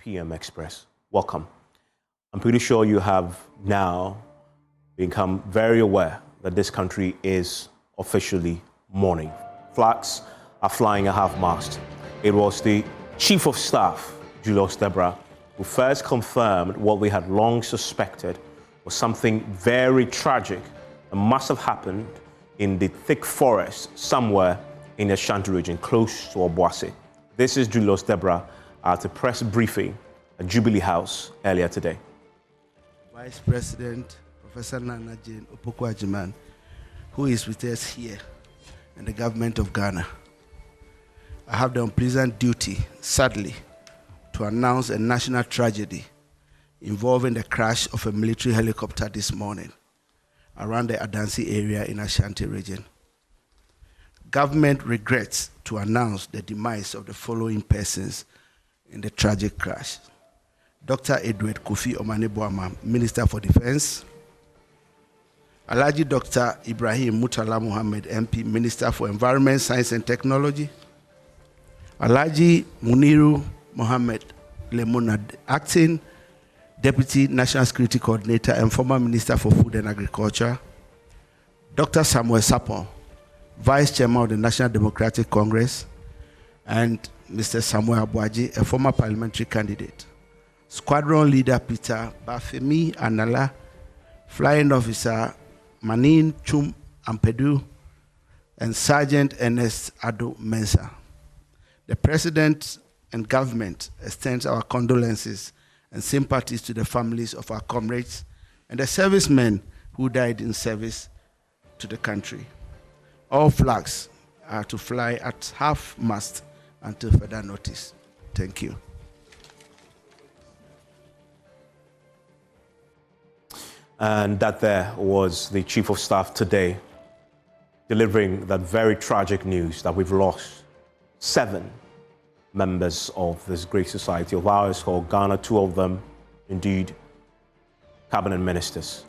PM Express. Welcome. I'm pretty sure you have now become very aware that this country is officially mourning. Flags are flying at half-mast. It was the Chief of Staff, Julius Debrah, who first confirmed what we had long suspected was something very tragic and must have happened in the thick forest somewhere in the Ashanti region, close to Obuasi. This is Julius Debrah at a press briefing at Jubilee House earlier today. Vice President, Professor Nana Jane Opoku-Agyeman, who is with us here, and the government of Ghana. I have the unpleasant duty, sadly, to announce a national tragedy involving the crash of a military helicopter this morning around the Adansi area in Ashanti region. Government regrets to announce the demise of the following persons in the tragic crash. Dr. Edward Kofi Omane-Boamah, Minister for Defense. Alhaji Dr. Ibrahim Murtala Mohammed, MP, Minister for Environment, Science and Technology. Alhaji Muniru Mohammed Lemuna, Acting Deputy National Security Coordinator and former Minister for Food and Agriculture. Dr. Samuel Sapon, Vice Chairman of the National Democratic Congress, and Mr. Samuel Abuaji, a former parliamentary candidate. Squadron Leader Peter Bafemi Anala, Flying Officer Manin Chum Ampedu, and Sergeant Ernest Ado Mensah. The President and government extends our condolences and sympathies to the families of our comrades and the servicemen who died in service to the country. All flags are to fly at half-mast until further notice. Thank you. And that there was the Chief of Staff today delivering that very tragic news that we've lost 7 members of this great society of ours called Ghana, 2 of them, indeed, cabinet ministers.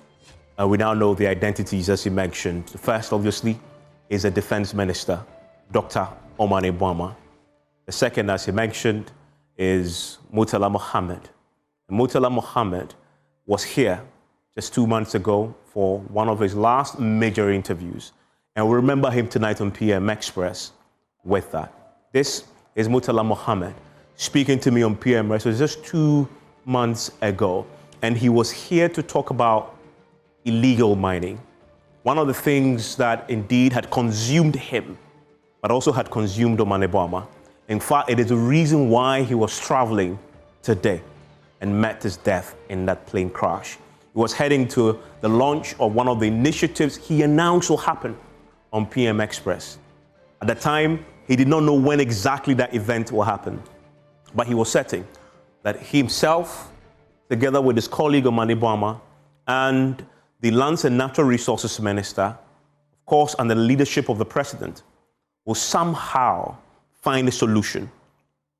We now know the identities, as you mentioned. The first, obviously, is a defense minister, Dr. Omane-Boamah. The second, as you mentioned, is Murtala Mohammed. Murtala Mohammed was here just 2 months ago for one of his last major interviews. And we remember him tonight on PM Express with that. This is Murtala Mohammed speaking to me on PM Express just 2 months ago. And he was here to talk about illegal mining. One of the things that indeed had consumed him, but also had consumed Omane-Boamah. In fact, it is the reason why he was traveling today and met his death in that plane crash. He was heading to the launch of one of the initiatives he announced will happen on PM Express. At the time, he did not know when exactly that event will happen, but he was certain that he himself, together with his colleague Omane-Boamah and the Lands and Natural Resources Minister, of course, under the leadership of the President, will somehow find a solution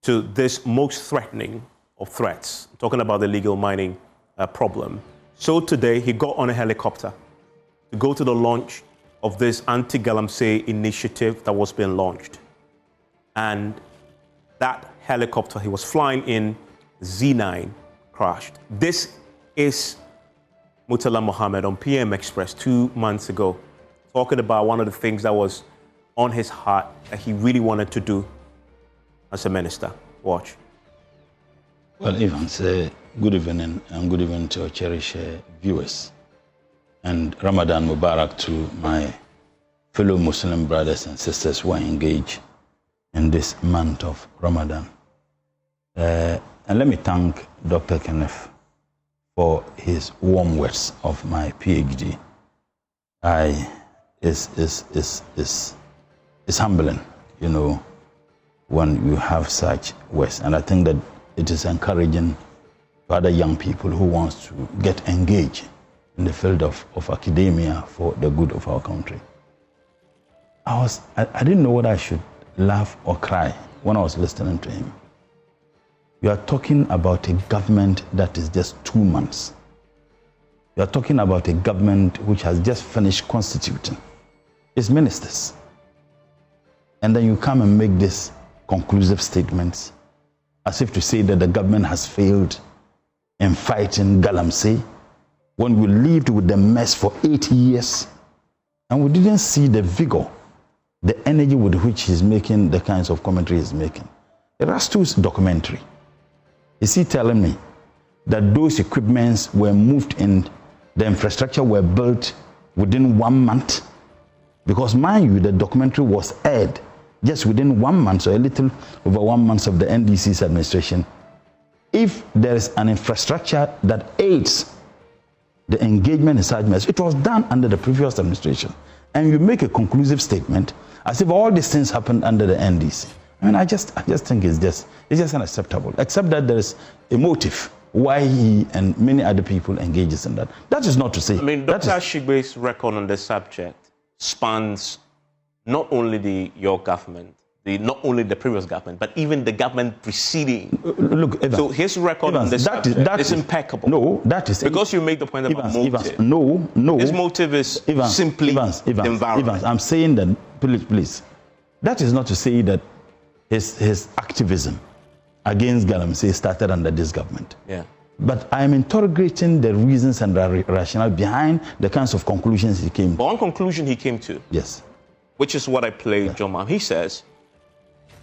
to this most threatening of threats. I'm talking about the illegal mining problem. So today, he got on a helicopter to go to the launch of this anti-galamsey initiative that was being launched. And that helicopter he was flying in, Z9, crashed. This is Murtala Mohammed on PM Express 2 months ago, talking about one of the things that was on his heart that he really wanted to do as a minister. Watch. Well, Evans, good evening, and good evening to our cherished viewers. And Ramadan Mubarak to my fellow Muslim brothers and sisters who are engaged in this month of Ramadan. And let me thank Dr. Kenneth for his warm words of my PhD. It's humbling, you know, when you have such words. And I think that it is encouraging to other young people who want to get engaged in the field of academia for the good of our country. I didn't know whether I should laugh or cry when I was listening to him. You are talking about a government that is just 2 months. You are talking about a government which has just finished constituting its ministers. And then you come and make these conclusive statements as if to say that the government has failed in fighting Galamsey, when we lived with the mess for 8 years, and we didn't see the vigor, the energy with which he's making the kinds of commentary he's making. Erastu's documentary, is he telling me that those equipments were moved in, the infrastructure were built within 1 month? Because mind you, the documentary was aired just within 1 month, so a little over 1 month of the NDC's administration. If there is an infrastructure that aids the engagement in such mess, it was done under the previous administration. And you make a conclusive statement as if all these things happened under the NDC. I mean, I just think it's just unacceptable, except that there is a motive why he and many other people engages in that. That is not to say. I mean, Dr. Ashigbe's record on this subject spans not only your government, not only the previous government, but even the government preceding. Look, Evans, so his record on this subject is impeccable. No, that is because you make the point about motive. No. His motive is simply the environment. I'm saying that, please. That is not to say that his activism against Galamsey started under this government. Yeah. But I'm interrogating the reasons and the rationale behind the kinds of conclusions he came to. One conclusion he came to. Yes. Which is what I played, John Mama. He says,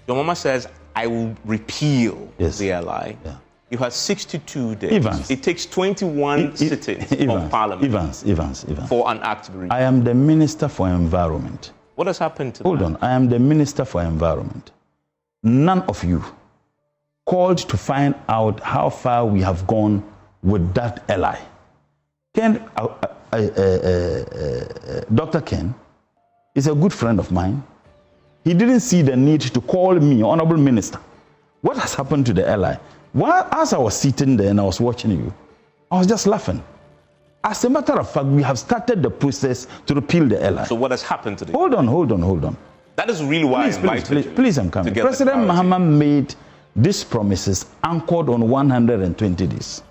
John Mama says, I will repeal the LI. Yeah. You have 62 days. Evans. It takes 21 sittings of Parliament Evans. for an act to be repealed. I am the Minister for Environment. What has happened to Hold on. I am the Minister for Environment. None of you called to find out how far we have gone with that LI. Dr. Ken is a good friend of mine. He didn't see the need to call me, Honorable Minister. What has happened to the LI? Well, as I was sitting there and I was watching you, I was just laughing. As a matter of fact, we have started the process to repeal the LI. So what has happened to the Hold on. That is really why I invited you. Please, I'm coming. President Mahama made these promises anchored on 120 days.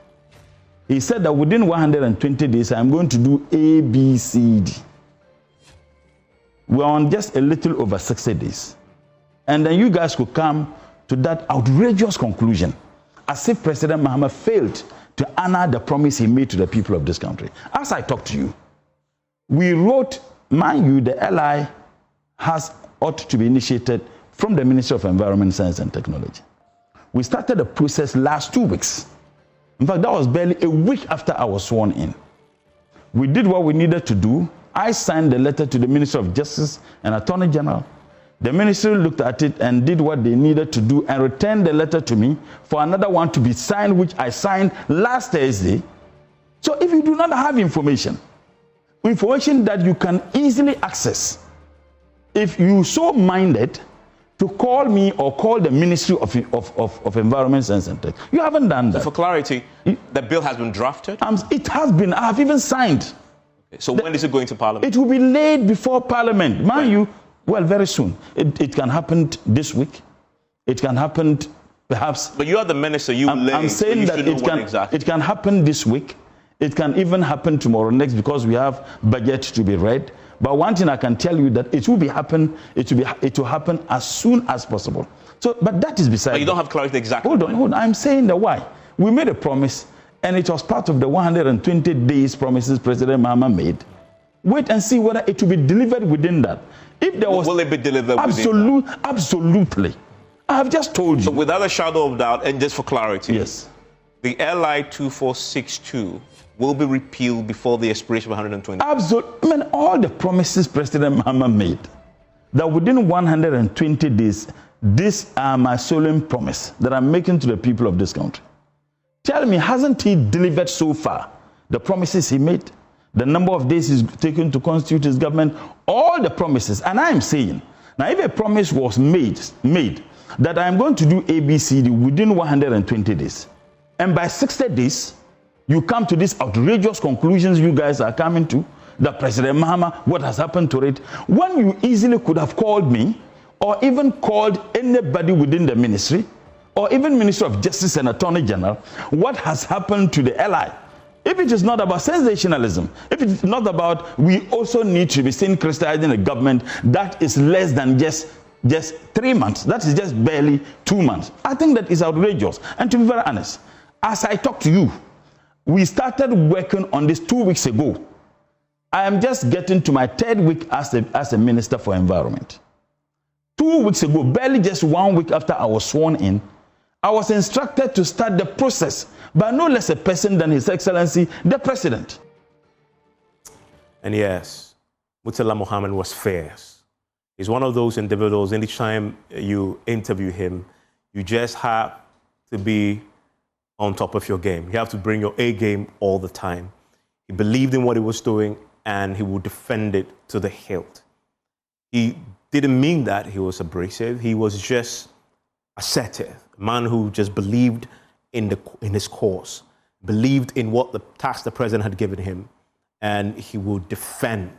He said that within 120 days, I'm going to do A, B, C, D. We're on just a little over 60 days. And then you guys could come to that outrageous conclusion, as if President Mahama failed to honor the promise he made to the people of this country. As I talk to you, we wrote, mind you, the LI ought to be initiated from the Ministry of Environment, Science and Technology. We started the process last 2 weeks. In fact, that was barely a week after I was sworn in. We did what we needed to do. I signed the letter to the Minister of Justice and Attorney General. The ministry looked at it and did what they needed to do and returned the letter to me for another one to be signed, which I signed last Thursday. So if you do not have information that you can easily access, if you so minded to call me or call the Ministry of Environment, Science and Tech, you haven't done that. So for clarity, the bill has been drafted? It has been. I have even signed. Okay. So when is it going to Parliament? It will be laid before Parliament. Mind you, well, very soon. It can happen this week. It can happen perhaps. But you are the minister. I'm saying that it can happen this week. It can even happen tomorrow next because we have budget to be read. But one thing I can tell you that it will happen as soon as possible. So, but that is beside. But you don't have clarity exactly. Hold on. I'm saying the why. We made a promise, and it was part of the 120 days promises President Mahama made. Wait and see whether it will be delivered within that. If there was, will it be delivered within that? Absolutely. I have just told you. So without a shadow of doubt, and just for clarity, yes, the LI 2462 will be repealed before the expiration of 120. Absolutely. I mean, all the promises President Mahama made, that within 120 days, these are my solemn promise that I'm making to the people of this country. Tell me, hasn't he delivered so far the promises he made? The number of days he's taken to constitute his government, all the promises. And I'm saying, now if a promise was made that I'm going to do ABCD within 120 days, and by 60 days, you come to these outrageous conclusions you guys are coming to, that President Mahama, what has happened to it, when you easily could have called me, or even called anybody within the ministry, or even Minister of Justice and Attorney General, what has happened to the LI? If it is not about sensationalism, if it is not about we also need to be seen criticizing a government that is less than just just 3 months. That is just barely 2 months. I think that is outrageous. And to be very honest, as I talk to you, we started working on this 2 weeks ago. I am just getting to my 3rd week as a Minister for Environment. 2 weeks ago, barely just 1 week after I was sworn in, I was instructed to start the process by no less a person than His Excellency, the President. And yes, Murtala Mohammed was fierce. He's one of those individuals, anytime you interview him, you just have to be on top of your game. You have to bring your A game all the time. He believed in what he was doing, and he would defend it to the hilt. He didn't mean that he was abrasive. He was just assertive, a man who just believed in his cause, believed in what the task the president had given him, and he would defend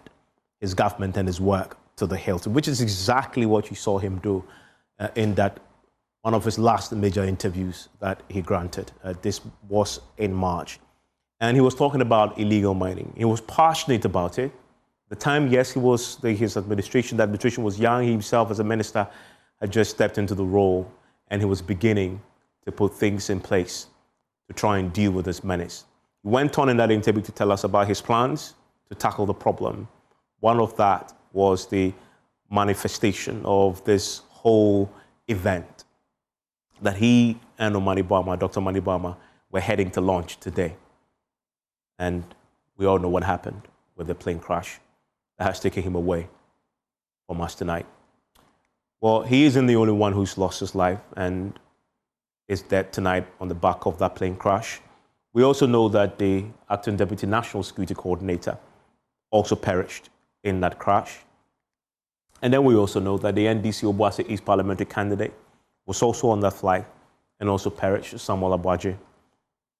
his government and his work to the hilt, which is exactly what you saw him do in that one of his last major interviews that he granted. This was in March. And he was talking about illegal mining. He was passionate about it. The time, yes, his administration, the administration was young. He himself, as a minister, had just stepped into the role, and he was beginning to put things in place to try and deal with this menace. He went on in that interview to tell us about his plans to tackle the problem. One of that was the manifestation of this whole event that he and Dr. Omani Bama, were heading to launch today. And we all know what happened with the plane crash that has taken him away from us tonight. Well, he isn't the only one who's lost his life and is dead tonight on the back of that plane crash. We also know that the acting Deputy National Security Coordinator also perished in that crash. And then we also know that the NDC Obuasi East parliamentary candidate was also on that flight and also perished, Samuel Abuaji.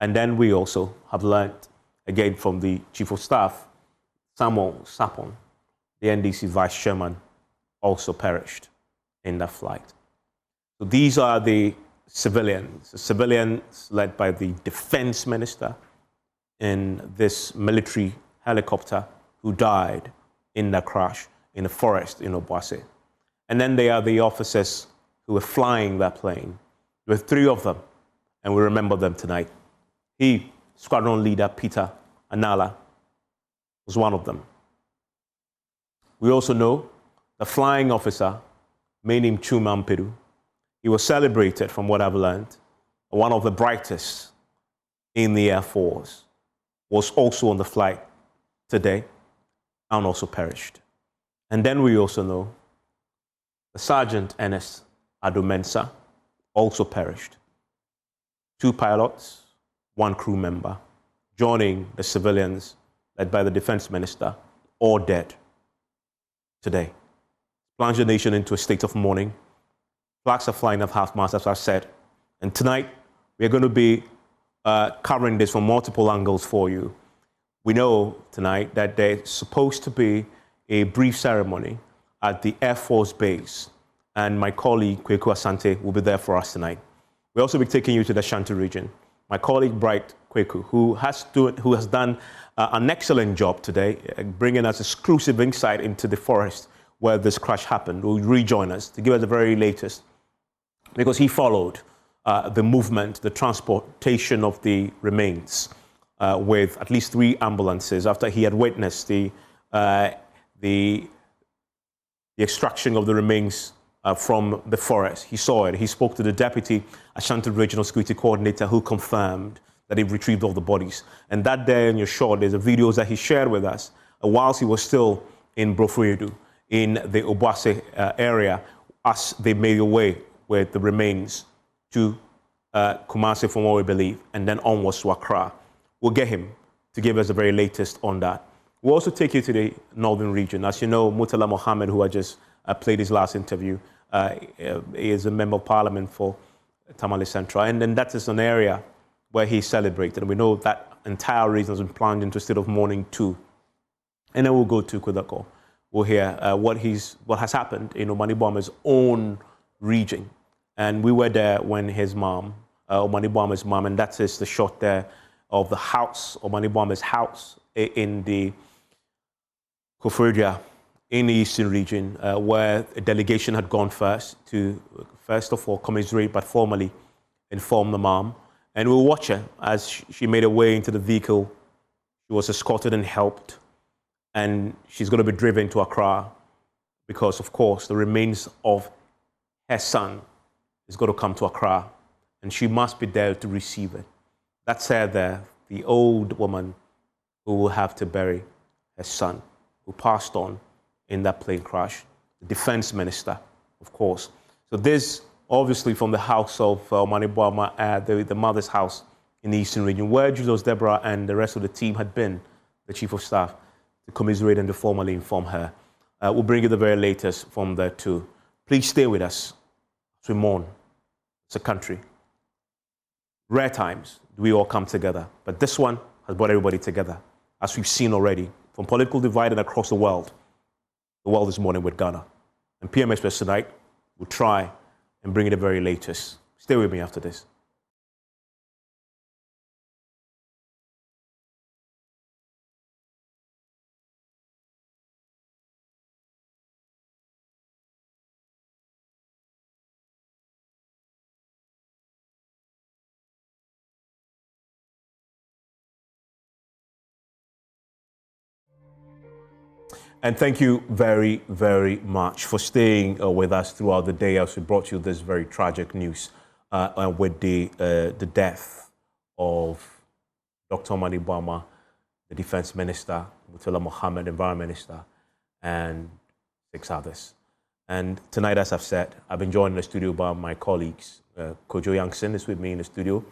And then we also have learned, again from the Chief of Staff, Samuel Sapon, the NDC Vice Chairman, also perished in that flight. So these are the civilians led by the Defense Minister in this military helicopter who died in that crash in the forest in Obuasi. And then they are the officers who were flying that plane. There were 3 of them, and we remember them tonight. He, Squadron Leader Peter Anala, was one of them. We also know the flying officer, named Chuma Mpedu. He was celebrated, from what I've learned, one of the brightest in the Air Force, was also on the flight today and also perished. And then we also know the Sergeant Ernest Adomensa also perished. 2 pilots, 1 crew member, joining the civilians led by the Defense Minister, all dead today. Plunge the nation into a state of mourning. Flags are flying at half-mast, as I said. And tonight, we're going to be covering this from multiple angles for you. We know tonight that there's supposed to be a brief ceremony at the Air Force Base, and my colleague, Kweku Asante, will be there for us tonight. We'll also be taking you to the Ashanti region. My colleague, Bright Kweku, who has done an excellent job today, bringing us exclusive insight into the forest where this crash happened, will rejoin us to give us the very latest, because he followed the movement, the transportation of the remains with at least 3 ambulances after he had witnessed the extraction of the remains from the forest. He saw it. He spoke to the Deputy Ashanti Regional Security Coordinator, who confirmed that he retrieved all the bodies. And that day in your short, there's the videos that he shared with us whilst he was still in Brofuedu, in the Obuasi area, as they made their way with the remains to Kumasi, from what we believe, and then onwards to Accra. We'll get him to give us the very latest on that. We'll also take you to the northern region. As you know, Murtala Mohammed, who I just played his last interview, is a member of parliament for Tamale Central. And then that is an area where he celebrated. And we know that entire region has been plunged into a state of mourning too. And then we'll go to Kudako. We'll hear what has happened in Omani Bama's own region. And we were there when his mom, Omani Bama's mom, and that is the shot there of the house, Omani Bama's house in the Koforidua in the Eastern region, where a delegation had gone first to, first of all, commiserate, but formally inform the mom. And we'll watch her as she made her way into the vehicle. She was escorted and helped. And she's going to be driven to Accra because, of course, the remains of her son is going to come to Accra. And she must be there to receive it. That's her there, the old woman who will have to bury her son, who passed on in that plane crash, the defense minister, of course. So this, obviously, from the house of Omani Boama, the mother's house in the Eastern region, where Julius Debrah and the rest of the team had been, the chief of staff, to commiserate and to formally inform her. We'll bring you the very latest from there too. Please stay with us as we mourn. It's a country. Rare times do we all come together, but this one has brought everybody together, as we've seen already, from political divide and across the world. The world is mourning with Ghana. And PM Express tonight will try and bring you the very latest. Stay with me after this. And thank you very, very much for staying with us throughout the day as we brought you this very tragic news with the death of Dr. Omani Boama, the Defense Minister, Murtala Mohammed, Environment Minister, and 6 others. And tonight, as I've said, I've been joined in the studio by my colleagues. Kojo Youngson is with me in the studio.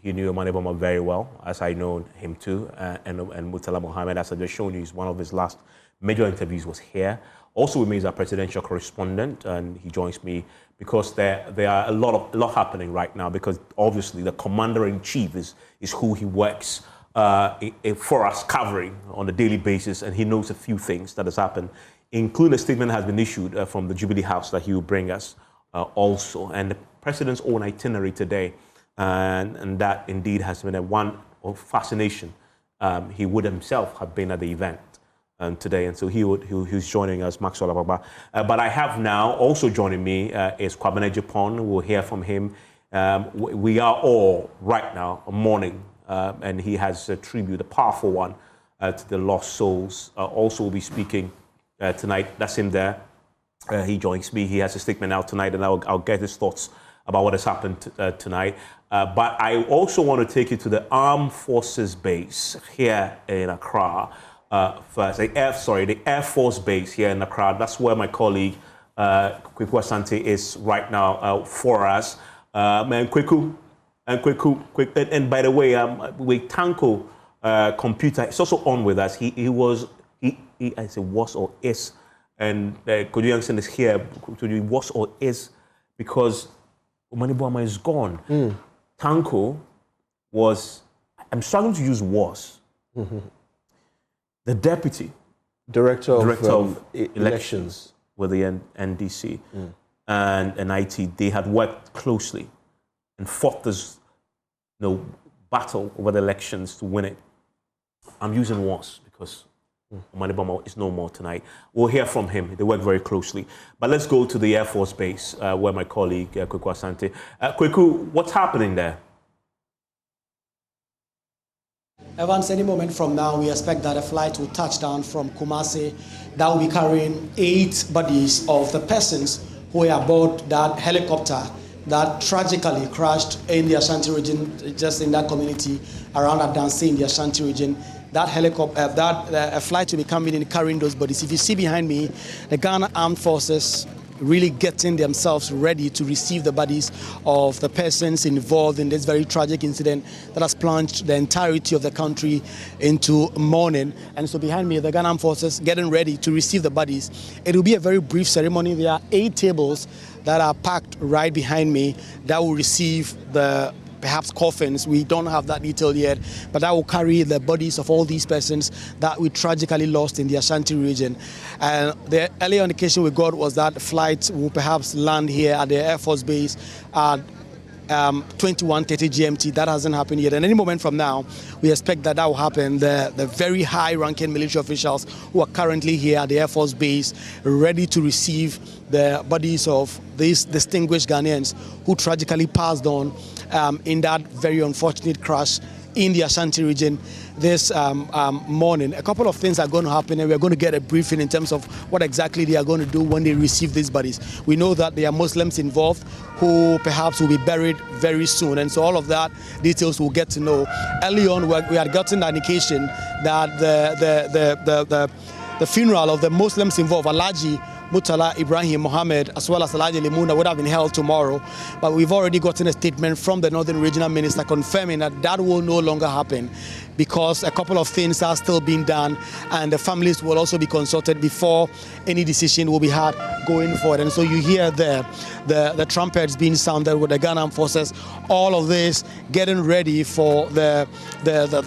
He knew Omani Boama very well, as I know him too, and Murtala Mohammed, as I've just shown you, is one of his last major interviews was here. Also with me is our presidential correspondent, and he joins me because there are a lot happening right now, because obviously the commander-in-chief is who he works for us covering on a daily basis, and he knows a few things that has happened, including a statement has been issued from the Jubilee House that he will bring us also, and the president's own itinerary today, and that indeed has been a one of fascination. He would himself have been at the event today, and so he's joining us, Maxwell Ababa. But I have now also joining me is Kwabena Japon. We'll hear from him. We are all right now mourning, and he has a tribute, a powerful one, to the lost souls. Also, will be speaking tonight. That's him there. He joins me. He has a statement out tonight, and I'll get his thoughts about what has happened tonight. But I also want to take you to the Armed Forces Base here in Accra. First, the Air Force Base here in Accra. That's where my colleague Kweku Asante is right now for us. And Kweku, and by the way, with Tanko computer, it's also on with us. He I say was or is, and Kojo Youngson is here. To was or is, because Omani Boama is gone. Tanko was, I'm struggling to use was. The deputy director of elections with the NDC and IT, they had worked closely and fought this battle over the elections to win it. I'm using was because Omani Boama is no more tonight. We'll hear from him. They work very closely. But let's go to the Air Force Base where my colleague Kweku Asante. Kweku, what's happening there? Evans, any moment from now, we expect that a flight will touch down from Kumasi that will be carrying 8 bodies of the persons who were aboard that helicopter that tragically crashed in the Ashanti region, just in that community around Adansi in the Ashanti region. That helicopter, a flight will be coming in carrying those bodies. If you see behind me, the Ghana Armed Forces really getting themselves ready to receive the bodies of the persons involved in this very tragic incident that has plunged the entirety of the country into mourning. And so behind me, the Ghana Armed Forces getting ready to receive the bodies. It will be a very brief ceremony. There are 8 tables that are packed right behind me that will receive the perhaps coffins. We don't have that detail yet, but that will carry the bodies of all these persons that we tragically lost in the Ashanti region. And the earlier indication we got was that flights will perhaps land here at the Air Force Base at 21:30 GMT. That hasn't happened yet. And any moment from now, we expect that will happen. The very high-ranking military officials who are currently here at the Air Force Base, ready to receive the bodies of these distinguished Ghanaians who tragically passed on in that very unfortunate crash in the Ashanti region this morning. A couple of things are going to happen, and we're going to get a briefing in terms of what exactly they are going to do when they receive these bodies. We know that there are Muslims involved who perhaps will be buried very soon, and so all of that details we'll get to know. Early on, we had gotten an indication that the funeral of the Muslims involved, Alhaji Murtala Ibrahim Mohammed, as well as Alhaji Lemuna, would have been held tomorrow. But we've already gotten a statement from the Northern Regional Minister confirming that that will no longer happen, because a couple of things are still being done, and the families will also be consulted before any decision will be had going forward. And so you hear the trumpets being sounded with the Ghana forces, all of this getting ready for the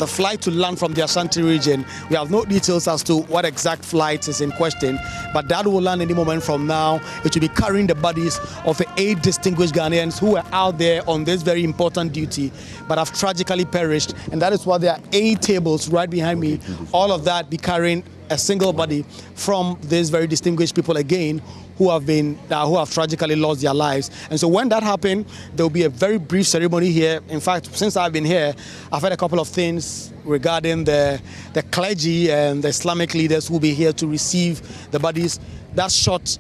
flight to land from the Ashanti region. We have no details as to what exact flight is in question, but that will land any moment from now. It will be carrying the bodies of the 8 distinguished Ghanaians who were out there on this very important duty, but have tragically perished. And that is why there are 8 tables right behind me. All of that be carrying a single body from these very distinguished people again who have tragically lost their lives. And so when that happened, there will be a very brief ceremony here. In fact, since I've been here, I've heard a couple of things regarding the clergy and the Islamic leaders who will be here to receive the bodies. There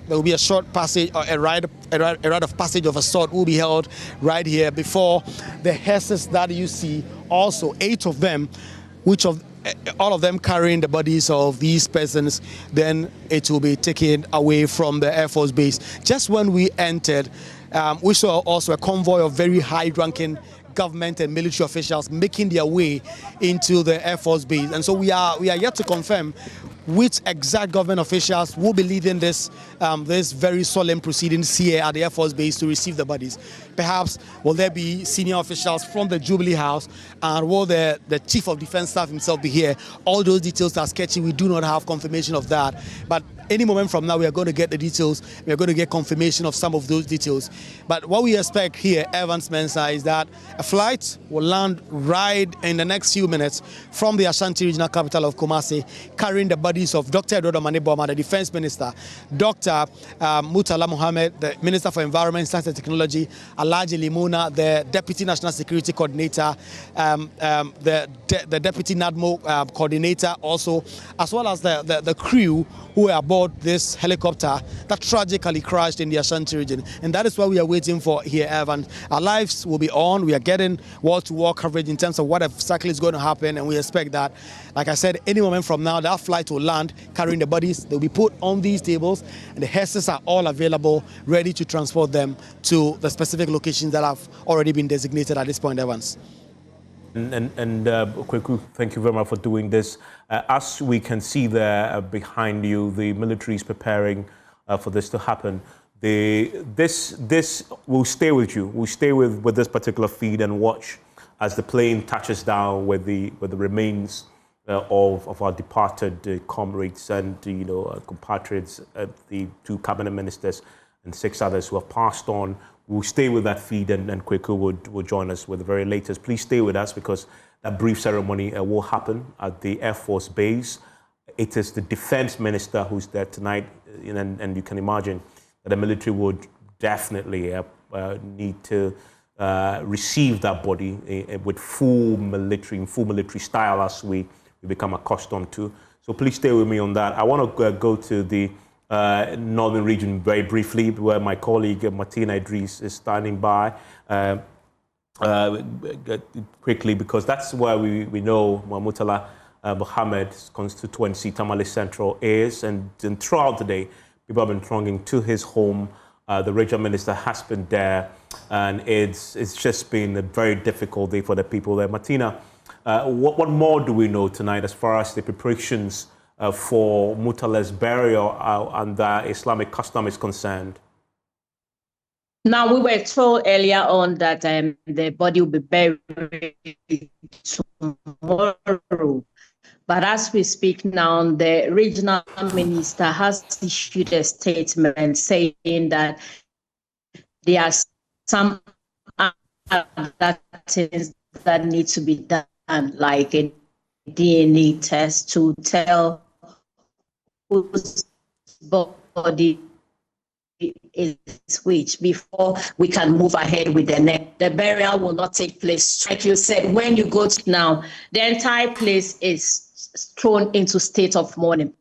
will be a short passage, or a rite of passage of a sort will be held right here before the hearses that you see, also 8 of them, all of them carrying the bodies of these persons. Then it will be taken away from the Air Force Base. Just when we entered, we saw also a convoy of very high-ranking government and military officials making their way into the Air Force Base. And so we are yet to confirm which exact government officials will be leading this very solemn proceedings here at the Air Force Base to receive the bodies. Perhaps will there be senior officials from the Jubilee House, and will the Chief of Defence Staff himself be here? All those details are sketchy. We do not have confirmation of that. But any moment from now, we are going to get the details. We are going to get confirmation of some of those details. But what we expect here, Evans Mensah, is that a flight will land right in the next few minutes from the Ashanti regional capital of Kumasi, carrying the bodies of Dr. Eduardo Maneboma, the Defence Minister, Dr. Murtala Mohammed, the Minister for Environment, Science and Technology, Alhaji Lemuna, the Deputy National Security Coordinator, the Deputy NADMO Coordinator also, as well as the crew who were aboard this helicopter that tragically crashed in the Ashanti region. And that is what we are waiting for here, Evan. Our lives will be on. We are getting wall-to-wall coverage in terms of what exactly is going to happen, and we expect that, like I said, any moment from now, that flight will land carrying the bodies. They'll be put on these tables, and the hearses are all available, ready to transport them to the specific locations that have already been designated at this point, Evans. Kweku, thank you very much for doing this. As we can see there behind you, the military is preparing for this to happen. This will stay with you. We'll stay with this particular feed and watch as the plane touches down with the remains of our departed comrades and compatriots, the 2 cabinet ministers and 6 others who have passed on. We'll stay with that feed, and Kweku will join us with the very latest. Please stay with us, because that brief ceremony will happen at the Air Force Base. It is the Defense Minister who's there tonight, and you can imagine that the military would definitely need to receive that body with full military style, as we become accustomed to. So please stay with me on that. I want to go to the Northern region very briefly, where my colleague Martina Idris is standing by quickly, because that's where we know Murtala Mohammed's constituency, Tamale Central, is, and throughout the day, people have been thronging to his home. The regional minister has been there, and it's just been a very difficult day for the people there. Martina, what more do we know tonight as far as the preparations for Murtala's burial under Islamic custom is concerned? Now, we were told earlier on that the body will be buried tomorrow. But as we speak now, the regional minister has issued a statement saying that there are some other things that need to be done, like a DNA test to tell whose body is which before we can move ahead with the next. The burial will not take place. Like you said, when you go to now, the entire place is thrown into state of mourning.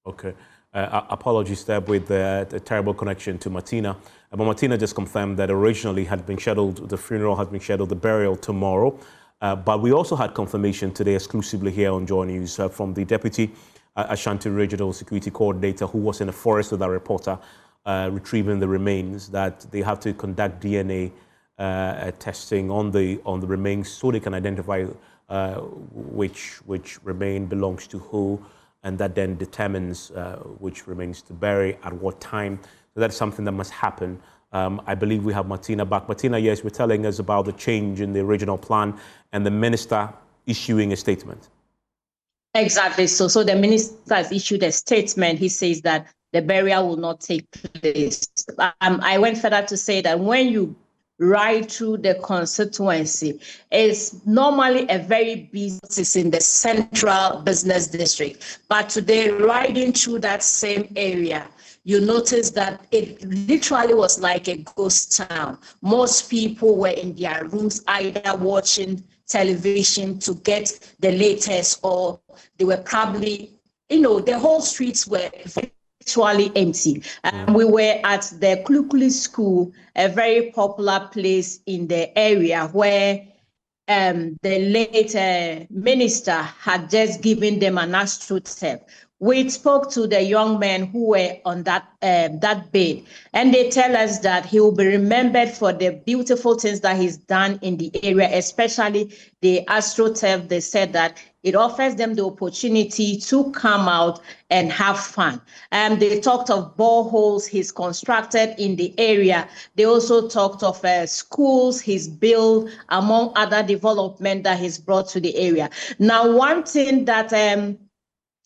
Okay. Apologies there with the terrible connection to Martina. But Martina just confirmed that originally had been scheduled, the funeral had been scheduled, the burial tomorrow. But we also had confirmation today exclusively here on JoyNews from the Deputy Ashanti Regional Security Coordinator who was in the forest with our reporter retrieving the remains, that they have to conduct DNA testing on the remains so they can identify which remain belongs to who, and that then determines which remains to bury at what time. So that's something that must happen. I believe we have Martina back. Martina, yes, we're telling us about the change in the original plan and the minister issuing a statement. Exactly. So the minister has issued a statement. He says that the burial will not take place. I went further to say that when you ride through the constituency, it's normally a very busy in the central business district. But today, riding through that same area, you notice that it literally was like a ghost town. Most people were in their rooms either watching television to get the latest, or they were probably, the whole streets were virtually empty. We were at the Klukuli School, a very popular place in the area where the late minister had just given them an AstroTurf. We spoke to the young men who were on that bed, and they tell us that he will be remembered for the beautiful things that he's done in the area, especially the AstroTurf. They said that it offers them the opportunity to come out and have fun. They talked of boreholes he's constructed in the area. They also talked of schools he's built, among other development that he's brought to the area. Now, one thing that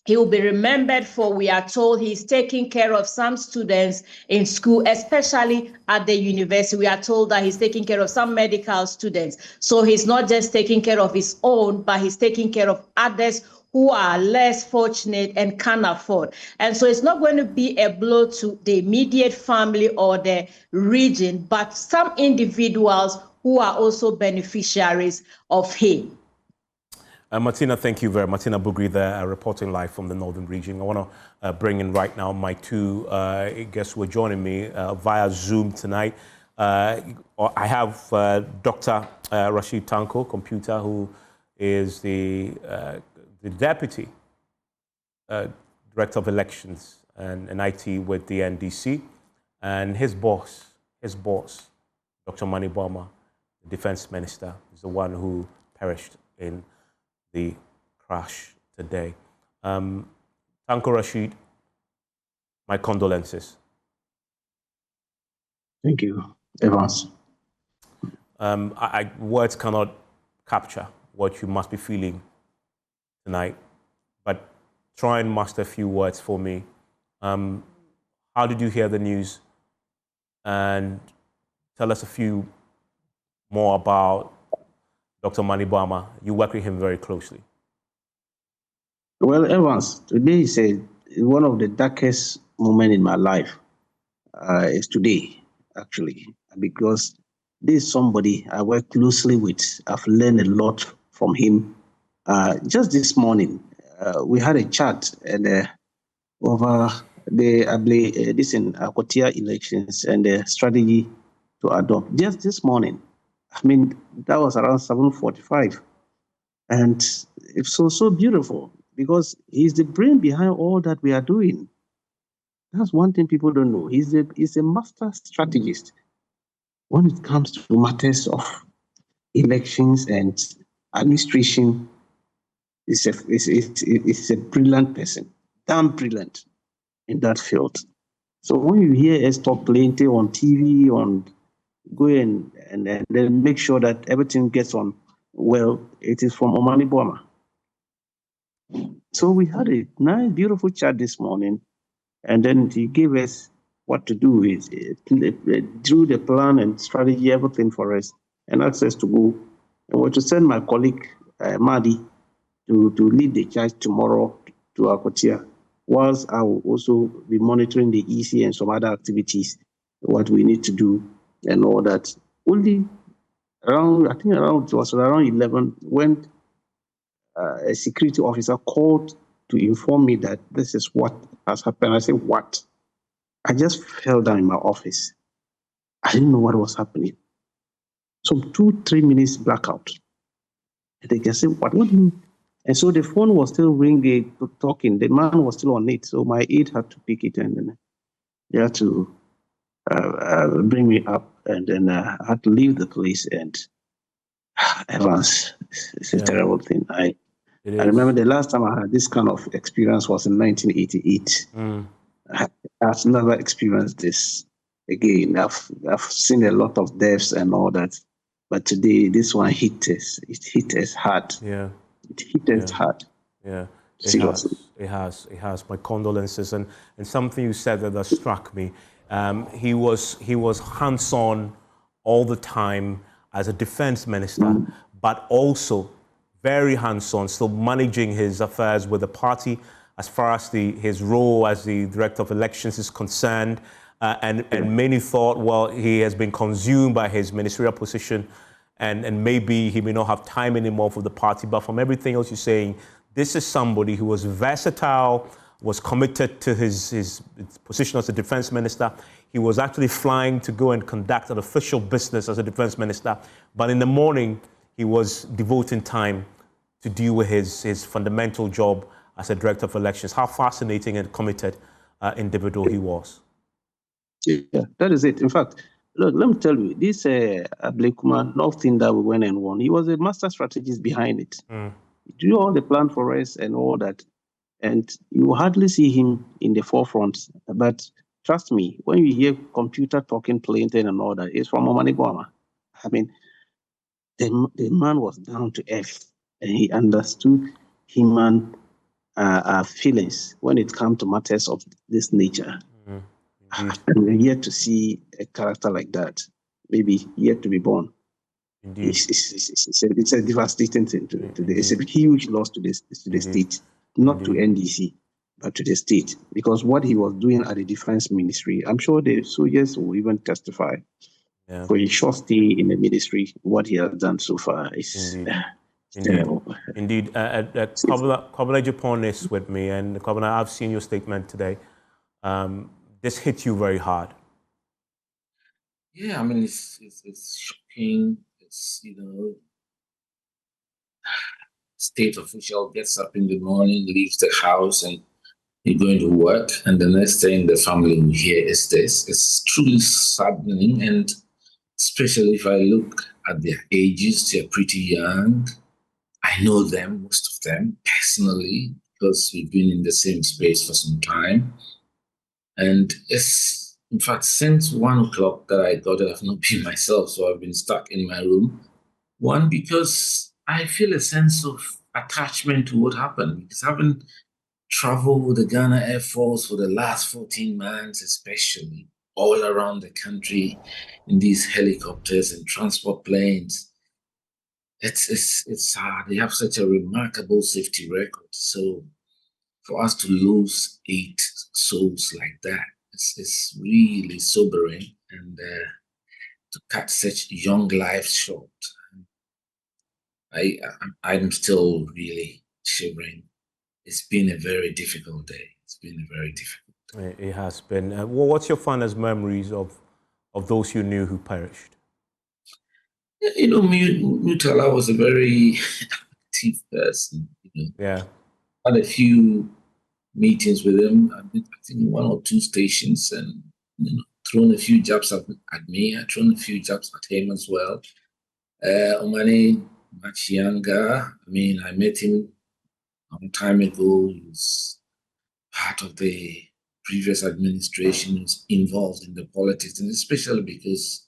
he will be remembered for, we are told he's taking care of some students in school, especially at the university. We are told that he's taking care of some medical students. So he's not just taking care of his own, but he's taking care of others who are less fortunate and can't afford. And so it's not going to be a blow to the immediate family or the region, but some individuals who are also beneficiaries of him. Martina, thank you very much. Martina Bugri there, reporting live from the northern region. I want to bring in right now my two guests who are joining me via Zoom tonight. I have Dr. Rashid Tanko, computer, who is the Deputy Director of Elections and IT with the NDC, and his boss, Dr. Mani Bama, the Defense Minister, is the one who perished in the crash today. Tanko Rashid, my condolences. Thank you, Evans. Words cannot capture what you must be feeling tonight, but try and master a few words for me. How did you hear the news? And tell us a few more about Dr. Mani Bama. You work with him very closely. Well, Evans, today is one of the darkest moments in my life. Is today, actually, because this is somebody I work closely with. I've learned a lot from him. Just this morning, we had a chat and over this in Akotia elections and the strategy to adopt. Just this morning, I mean, that was around 7:45, and it's so beautiful because he's the brain behind all that we are doing. That's one thing people don't know. He's a master strategist when it comes to matters of elections and administration. He's a brilliant person, damn brilliant in that field. So when you hear us talk plenty on TV, on go and then make sure that everything gets on well, it is from Omani Boma. So we had a nice, beautiful chat this morning, and then he gave us what to do. Drew the plan and strategy, everything for us, and asked us to go. And we're to send my colleague, Madi, to lead the charge tomorrow to Akotia, whilst I will also be monitoring the EC and some other activities, what we need to do and all that. Only around, I think it was around 11 when a security officer called to inform me that this is what has happened. I said, what? I just fell down in my office. I didn't know what was happening. So 2-3 minutes blackout. And they can say, what do you mean? And so the phone was still ringing, talking. The man was still on it. So my aide had to pick it and then they had to bring me up. And then I had to leave the place. And Evans, it's a terrible thing. I remember the last time I had this kind of experience was in 1988. I've never experienced this again. I've seen a lot of deaths and all that. But today, this one hit us. It hit us hard. Yeah. It hit us hard. Yeah. Seriously. It has. My condolences. And something you said that struck me. He was hands-on all the time as a defense minister, but also very hands-on, still managing his affairs with the party as far as his role as the director of elections is concerned. And many thought, well, he has been consumed by his ministerial position and maybe he may not have time anymore for the party. But from everything else you're saying, this is somebody who was versatile, was committed to his position as a defense minister. He was actually flying to go and conduct an official business as a defense minister. But in the morning, he was devoting time to deal with his fundamental job as a director of elections. How fascinating and committed individual he was. Yeah, that is it. In fact, look, let me tell you, this Blakuma, nothing that we went and won. He was a master strategist behind it. He drew all the plan for us and all that. And you hardly see him in the forefront. But trust me, when you hear computer talking plaintain and all that, it's from Omani Guama. I mean, the man was down to earth and he understood human feelings when it comes to matters of this nature. And we're yet to see a character like that, maybe yet to be born. Indeed. It's a devastating thing to the, it's a huge loss to the state, not to NDC, but to the state, because what he was doing at the defense ministry, I'm sure the soldiers will even testify for a short stay in the ministry, what he has done so far is terrible. Indeed. Kwabena Japan is with me, and Kwabena, I've seen your statement today. This hit you very hard. Yeah, I mean, it's shocking. It's, state official gets up in the morning, leaves the house, and you're going to work, and the next thing the family will hear is this. It's truly saddening, and especially if I look at their ages, they're pretty young. I know them, most of them, personally, because we've been in the same space for some time. And it's, in fact, since 1 o'clock that I got it, I've not been myself, so I've been stuck in my room. One, because I feel a sense of attachment to what happened, because having traveled with the Ghana Air Force for the last 14 months, especially all around the country in these helicopters and transport planes, it's hard. They have such a remarkable safety record. So for us to lose 8 souls like that, it's really sobering, and to cut such young lives short. I'm still really shivering. It's been a very difficult day. It's been a very difficult day. It has been. What's your fondest memories of those you knew who perished? Mutala was a very active person. Yeah. Had a few meetings with him. I think 1 or 2 stations, and thrown a few jabs at me. I thrown a few jabs at him as well. Omani, much younger. I mean, I met him a long time ago. He was part of the previous administration. He was involved in the politics, and especially because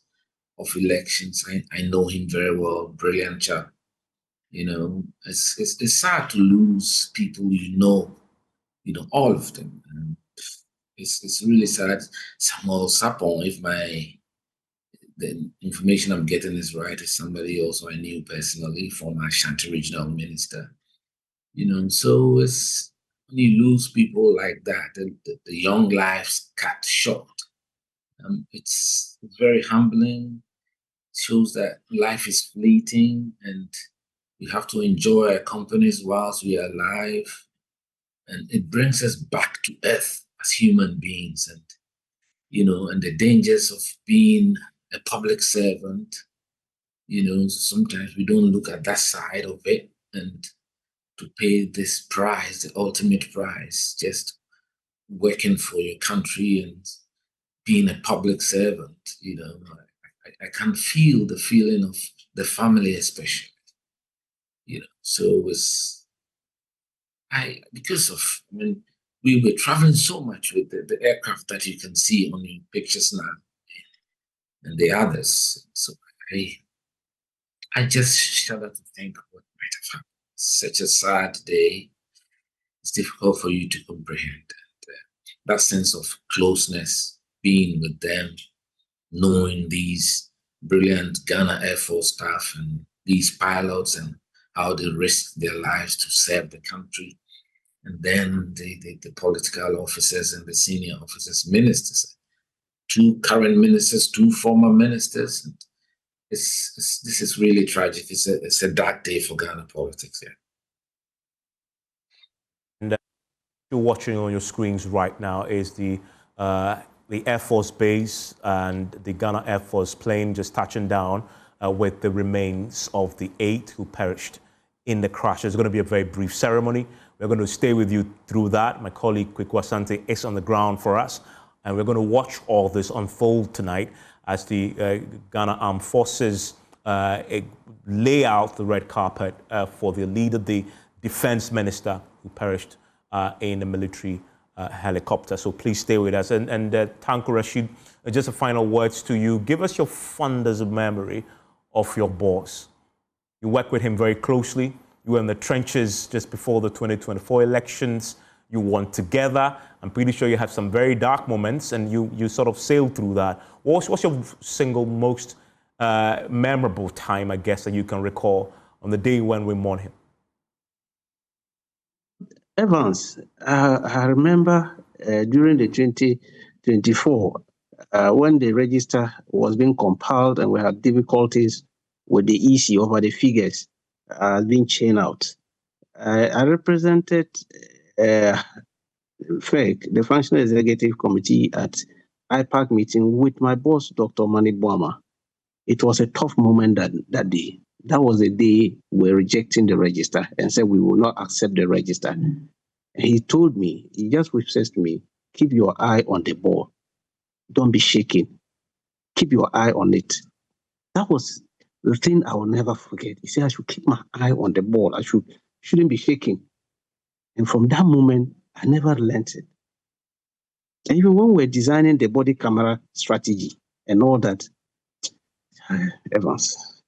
of elections. I know him very well. Brilliant chap. It's sad to lose people all of them. it's really sad. Samuel Sapon, if the information I'm getting is right, is somebody also I knew personally, former Ashanti regional minister. So it's when you lose people like that, the young lives cut short. It's very humbling. It shows that life is fleeting and we have to enjoy our companies whilst we are alive. And it brings us back to earth as human beings and the dangers of being a public servant. Sometimes we don't look at that side of it, and to pay this price, the ultimate price, just working for your country and being a public servant, I can feel the feeling of the family, especially, so we were traveling so much with the aircraft that you can see on your pictures now and the others. So I just shudder to think what might have happened. Such a sad day. It's difficult for you to comprehend. That sense of closeness, being with them, knowing these brilliant Ghana Air Force staff and these pilots and how they risk their lives to serve the country. And then the political officers and the senior officers, ministers, 2 current ministers, 2 former ministers. And this is really tragic. It's a dark day for Ghana politics. Yeah. And you're watching on your screens right now is the Air Force base and the Ghana Air Force plane just touching down with the remains of the 8 who perished in the crash. There's going to be a very brief ceremony. We're going to stay with you through that. My colleague Kweku Asante is on the ground for us, and we're going to watch all this unfold tonight as the Ghana Armed Forces lay out the red carpet for the leader, the defense minister who perished in a military helicopter. So please stay with us. And Tanko Rashid, just a final words to you. Give us your fondest memory of your boss. You worked with him very closely. You were in the trenches just before the 2024 elections. You won together. I'm pretty sure you had some very dark moments, and you sort of sailed through that. What's your single most memorable time, I guess, that you can recall on the day when we mourned him? Evans, I remember during the 2024, when the register was being compiled and we had difficulties with the EC over the figures being chained out. I represented FEC, the Functional Executive Committee, at IPAC meeting with my boss, Dr. Mani Boama. It was a tough moment that day. That was the day we were rejecting the register and said we will not accept the register. And he told me, he just says to me, keep your eye on the ball. Don't be shaking. Keep your eye on it. That was the thing I will never forget. He said I should keep my eye on the ball. I shouldn't be shaking. And from that moment, I never learned it. And even when we're designing the body camera strategy and all that, Evans,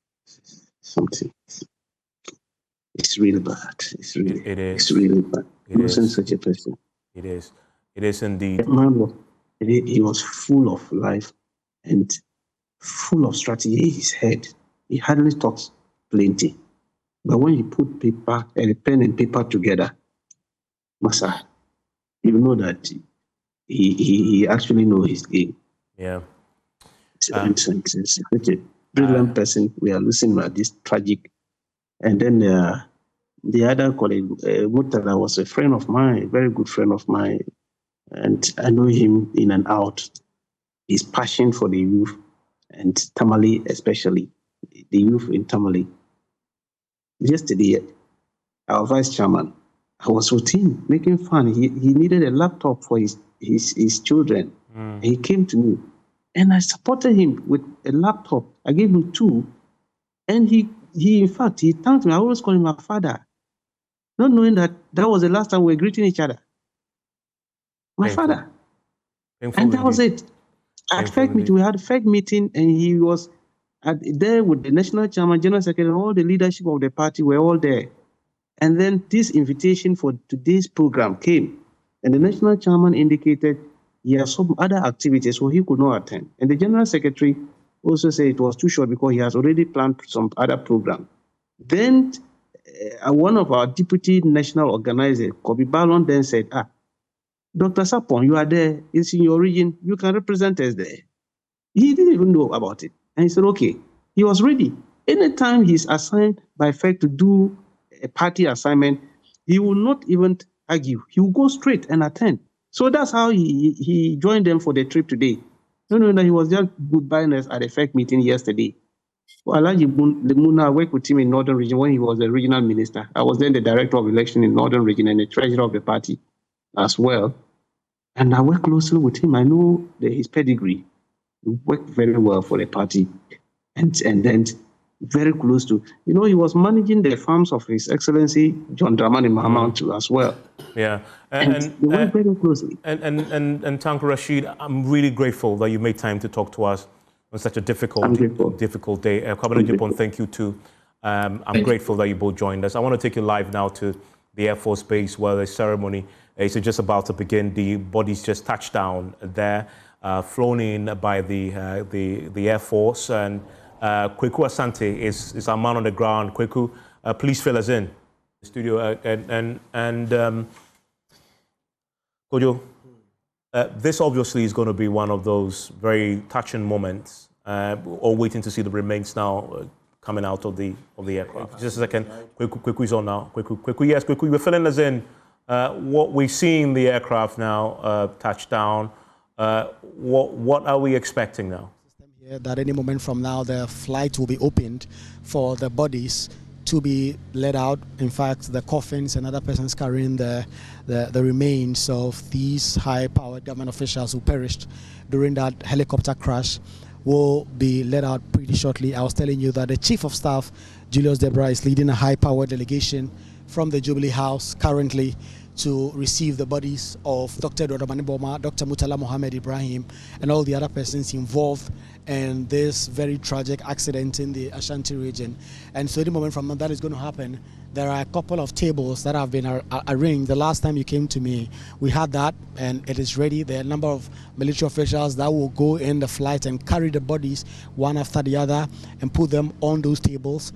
something. It's really bad. It's really bad. Losing such a person. It is. It is indeed. The man he was full of life and full of strategy in his head. He hardly talks plenty. But when you put pen and paper together, Masa, you know that he actually knows his game. Yeah. It's such a brilliant person. We are losing at this tragic. And then the other colleague, Murtala, was a friend of mine, a very good friend of mine. And I know him in and out. His passion for the youth and Tamale, especially the youth in Tamale. Yesterday, our vice chairman, I was with him making fun. He needed a laptop for his children. And he came to me, and I supported him with a laptop. I gave him 2, and he in fact he thanked me. I always call him my father, not knowing that was the last time we were greeting each other. My father. And that was it. At FEC meeting, we had a FEC meeting, and he was there with the national chairman, general secretary, and all the leadership of the party were all there. And then this invitation for today's program came, and the national chairman indicated he has some other activities, so he could not attend. And the General Secretary also said it was too short because he has already planned some other program. Then one of our deputy national organizers, Kobe Ballon, then said, Dr. Sapon, you are there, it's in your region, you can represent us there. He didn't even know about it. And he said, okay, he was ready. Anytime he's assigned by FEC to do a party assignment, he will not even argue. He will go straight and attend. So that's how he joined them for the trip today. No, he was just goodbying us at the FEC meeting yesterday. Well, Alaji Lemuna, I worked with him in Northern Region when he was the regional minister. I was then the director of election in Northern Region and the treasurer of the party as well. And I work closely with him. I know his pedigree. He worked very well for the party. And then very close to, he was managing the farms of His Excellency John Dramani Mahama too as well. Yeah. And they work very closely. And Tanko Rashid, I'm really grateful that you made time to talk to us on such a difficult day. Kabana Jipon, thank you too. I'm grateful that you both joined us. I want to take you live now to the Air Force Base where the ceremony is just about to begin. The bodies just touched down there, flown in by the Air Force. And Kweku Asante is our man on the ground. Kweku, please fill us in. The studio and Kojo, this obviously is going to be one of those very touching moments. All waiting to see the remains now coming out of the aircraft. Just a second. Kweku is on now. Kweku, yes, Kweku, you're filling us in. What we've seen the aircraft now touch down. What are we expecting now? That any moment from now, the flight will be opened for the bodies to be let out. In fact, the coffins and other persons carrying the remains of these high-powered government officials who perished during that helicopter crash will be let out pretty shortly. I was telling you that the Chief of Staff, Julius Debrah, is leading a high-powered delegation from the Jubilee House currently to receive the bodies of Dr. Dramani Mahama, Dr. Murtala Mohammed Ibrahim, and all the other persons involved in this very tragic accident in the Ashanti region. And so any moment from now that is going to happen, there are a couple of tables that have been arranged. The last time you came to me, we had that, and it is ready. There are a number of military officials that will go in the flight and carry the bodies one after the other and put them on those tables.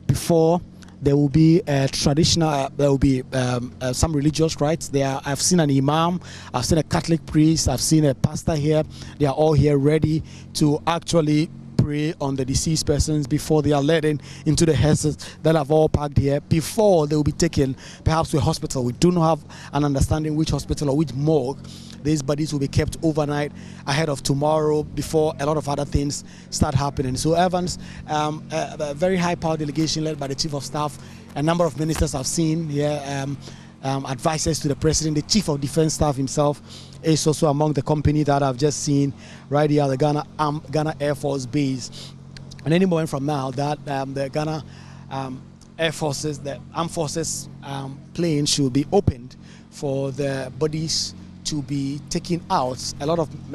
Before there will be a traditional, there will be some religious rites. I've seen an imam, I've seen a Catholic priest, I've seen a pastor here. They are all here ready to actually pray on the deceased persons before they are led into the hearses that have all packed here, before they will be taken perhaps to a hospital. We do not have an understanding which hospital or which morgue. These bodies will be kept overnight ahead of tomorrow before a lot of other things start happening. So Evans, a very high-powered delegation led by the Chief of Staff, a number of ministers I've seen here, advisors to the President, the Chief of Defense Staff himself is also among the company that I've just seen right here at the Ghana Air Force Base. And any moment from now, that the Ghana Air Forces, the Armed Forces plane should be opened for the bodies to be taken out. A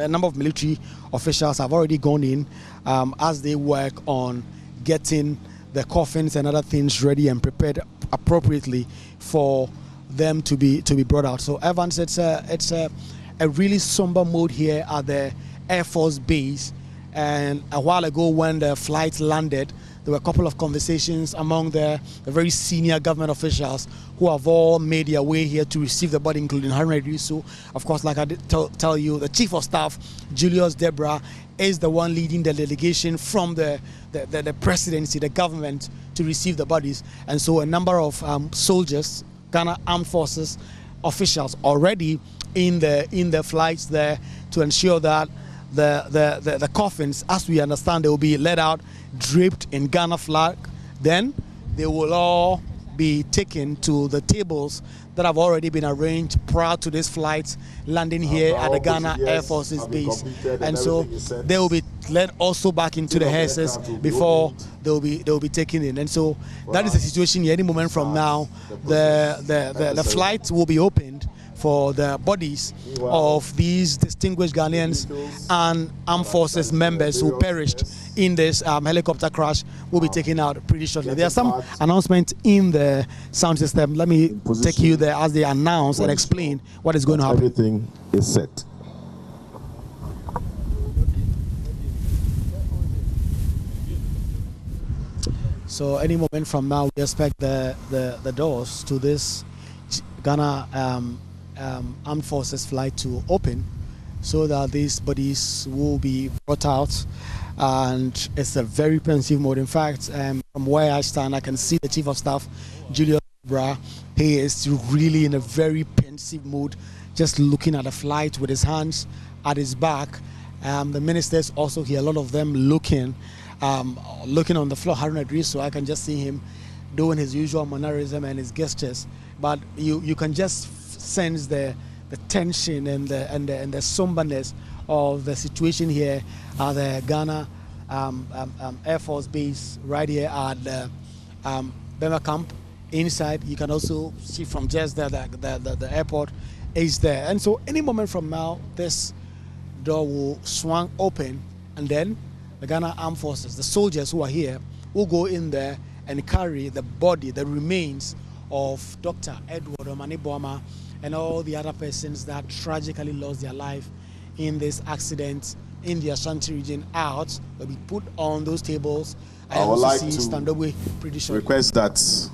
number of military officials have already gone in as they work on getting the coffins and other things ready and prepared appropriately for them to be brought out. So Evans, it's a really somber mood here at the Air Force Base. And a while ago when the flight landed, there were a couple of conversations among the very senior government officials who have all made their way here to receive the body, including Haruna Idrisu. Of course, like I did tell you, the Chief of Staff, Julius Debrah, is the one leading the delegation from the presidency, the government, to receive the bodies. And so a number of soldiers, Ghana Armed Forces officials, already in the flights there to ensure that the coffins, as we understand, they will be let out, draped in Ghana flag. Then they will all be taken to the tables that have already been arranged prior to this flight landing here at the Ghana Air Forces Base. And so they will be led also back into the hearses before they'll be taken in. And so that is the situation here. Any moment from now, the flight will be opened for the bodies of these distinguished Ghanaians and Armed Forces members who perished in this helicopter crash will be taken out pretty shortly. There are some announcements in the sound system. Let me take you there as they announce and explain what is going to happen. Everything is set. So any moment from now, we expect the doors to this Ghana Armed Forces flight to open, so that these bodies will be brought out. And it's a very pensive mode. In fact, from where I stand, I can see the Chief of Staff, Julius Debrah. He is really in a very pensive mood, just looking at the flight with his hands at his back. The ministers also here, a lot of them looking on the floor, Harun Idris, so I can just see him doing his usual mannerism and his gestures. But you can just sense the tension and the somberness of the situation here at the Ghana Air Force Base right here at the Bema Camp. Inside, you can also see from just there the airport is there. And so any moment from now, this door will swing open, and then the Ghana Armed Forces, the soldiers who are here, will go in there and carry the body, the remains of Dr. Edward Omane-Boamah and all the other persons that tragically lost their life in this accident in the Ashanti region out. They'll be put on those tables. I would like to request that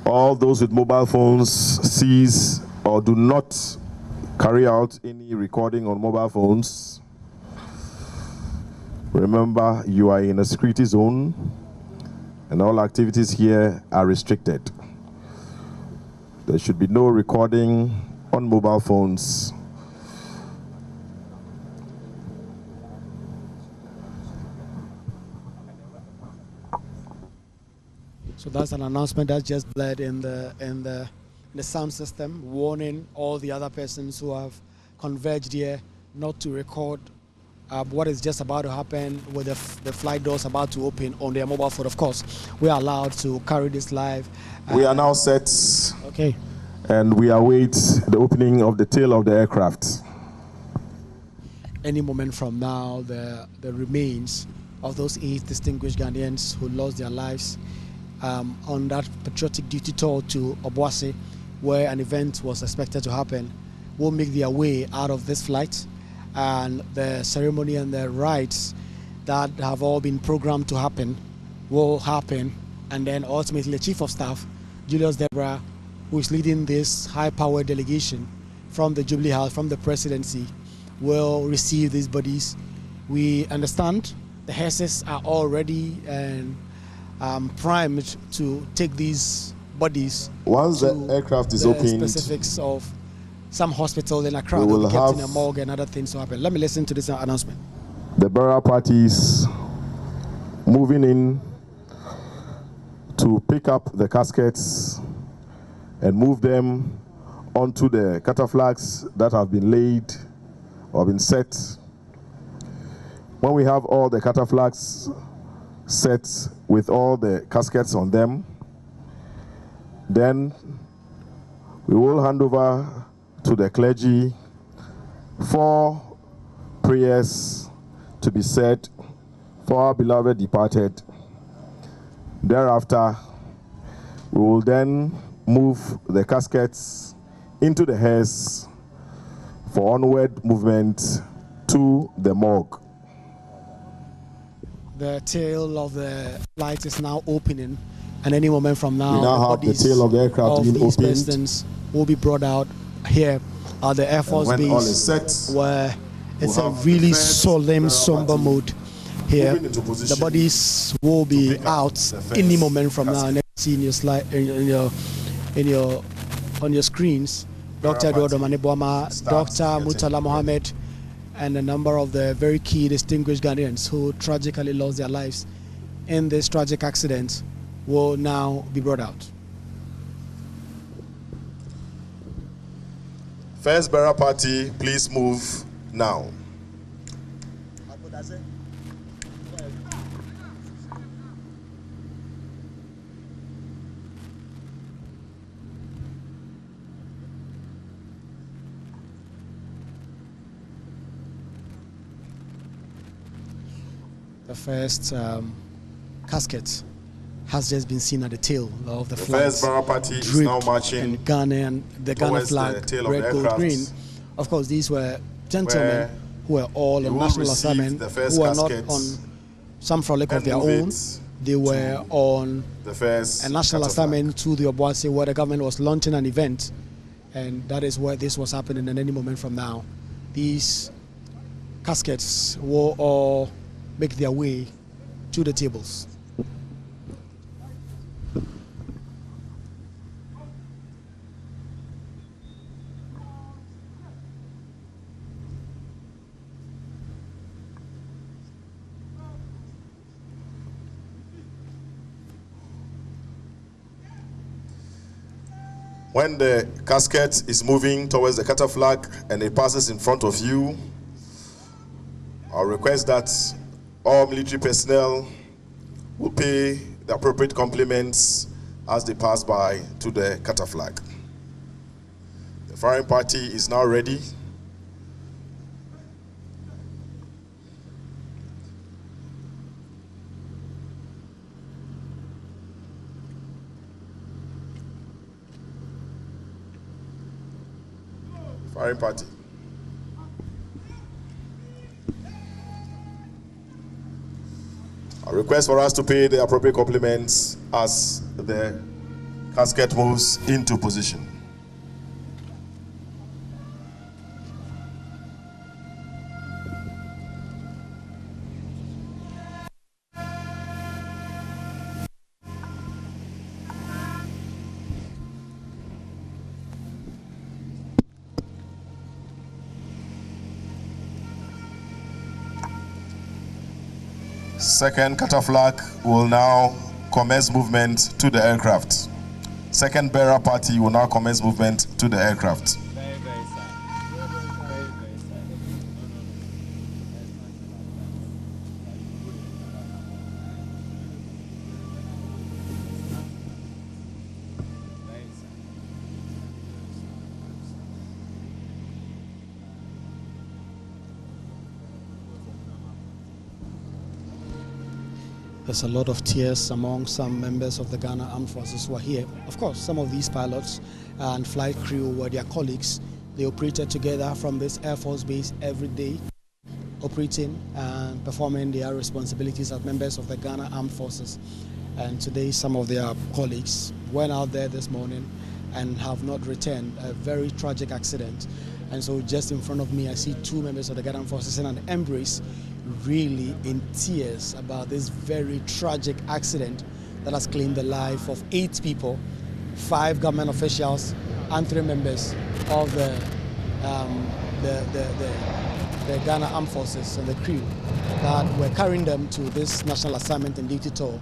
all those with mobile phones cease or do not carry out any recording on mobile phones. Remember, you are in a security zone and all activities here are restricted. There should be no recording on mobile phones. So that's an announcement that just bled in the sound system, warning all the other persons who have converged here not to record what is just about to happen with the flight doors about to open on their mobile phone. Of course, we are allowed to carry this live. We are now set. Okay. And we await the opening of the tail of the aircraft. Any moment from now, the remains of those 8 distinguished Ghanaians who lost their lives on that patriotic duty tour to Obuasi, where an event was expected to happen, will make their way out of this flight, and the ceremony and the rites that have all been programmed to happen will happen. And then ultimately the Chief of Staff, Julius Debrah, who is leading this high-powered delegation from the Jubilee House, from the presidency, will receive these bodies. We understand the hearses are all ready and primed to take these bodies. Once the aircraft is opened, specifics of some hospital in Accra will be kept in a morgue and other things to happen. Let me listen to this announcement. The burial parties moving in to pick up the caskets and move them onto the cataflags that have been laid or been set. When we have all the cataflags set with all the caskets on them, then we will hand over to the clergy for prayers to be said for our beloved departed. Thereafter, we will then move the caskets into the hearse for onward movement to the morgue. The tail of the flight is now opening, and any moment from now, we now have the tail of the aircraft being opened. Persons will be brought out here at the Air Force Base, all is set, where it's a really solemn, somber mood here. The bodies will be out any moment from now. And see in your slide, on your screens, Dr. Edward Omane-Boamah, Dr. Murtala Mohammed, and a number of the very key distinguished Ghanaians who tragically lost their lives in this tragic accident will now be brought out. First burial party, please move now. The first casket has just been seen at the tail of the flag. First burial party is now marching in Ghana, and the Ghana flag, red, gold, green. Of course, these were gentlemen who were all on national assignment, who were not on some frolic of their own, They were on the first a national assignment to the Obuasi, where the government was launching an event, and that is where this was happening. And any moment from now, these caskets will all make their way to the tables. When the casket is moving towards the cataflag and it passes in front of you, I'll request that all military personnel will pay the appropriate compliments as they pass by to the cataflag. The firing party is now ready. Firing party. A request for us to pay the appropriate compliments as the casket moves into position. Second cataflag will now commence movement to the aircraft. Second bearer party will now commence movement to the aircraft. Very, very sad. Very, very sad. Very sad. There's a lot of tears among some members of the Ghana Armed Forces who are here. Of course, some of these pilots and flight crew were their colleagues. They operated together from this Air Force base every day, operating and performing their responsibilities as members of the Ghana Armed Forces. And today, some of their colleagues went out there this morning and have not returned. A very tragic accident. And so just in front of me, I see two members of the Ghana Armed Forces in an embrace, really in tears about this very tragic accident that has claimed the life of 8 people, 5 government officials and 3 members of the Ghana Armed Forces and the crew that were carrying them to this national assignment and duty tour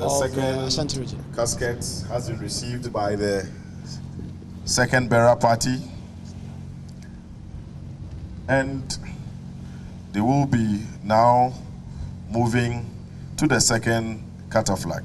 of the Ashanti region. Casket has been received by the second bearer party, and they will be now moving to the second cataflag.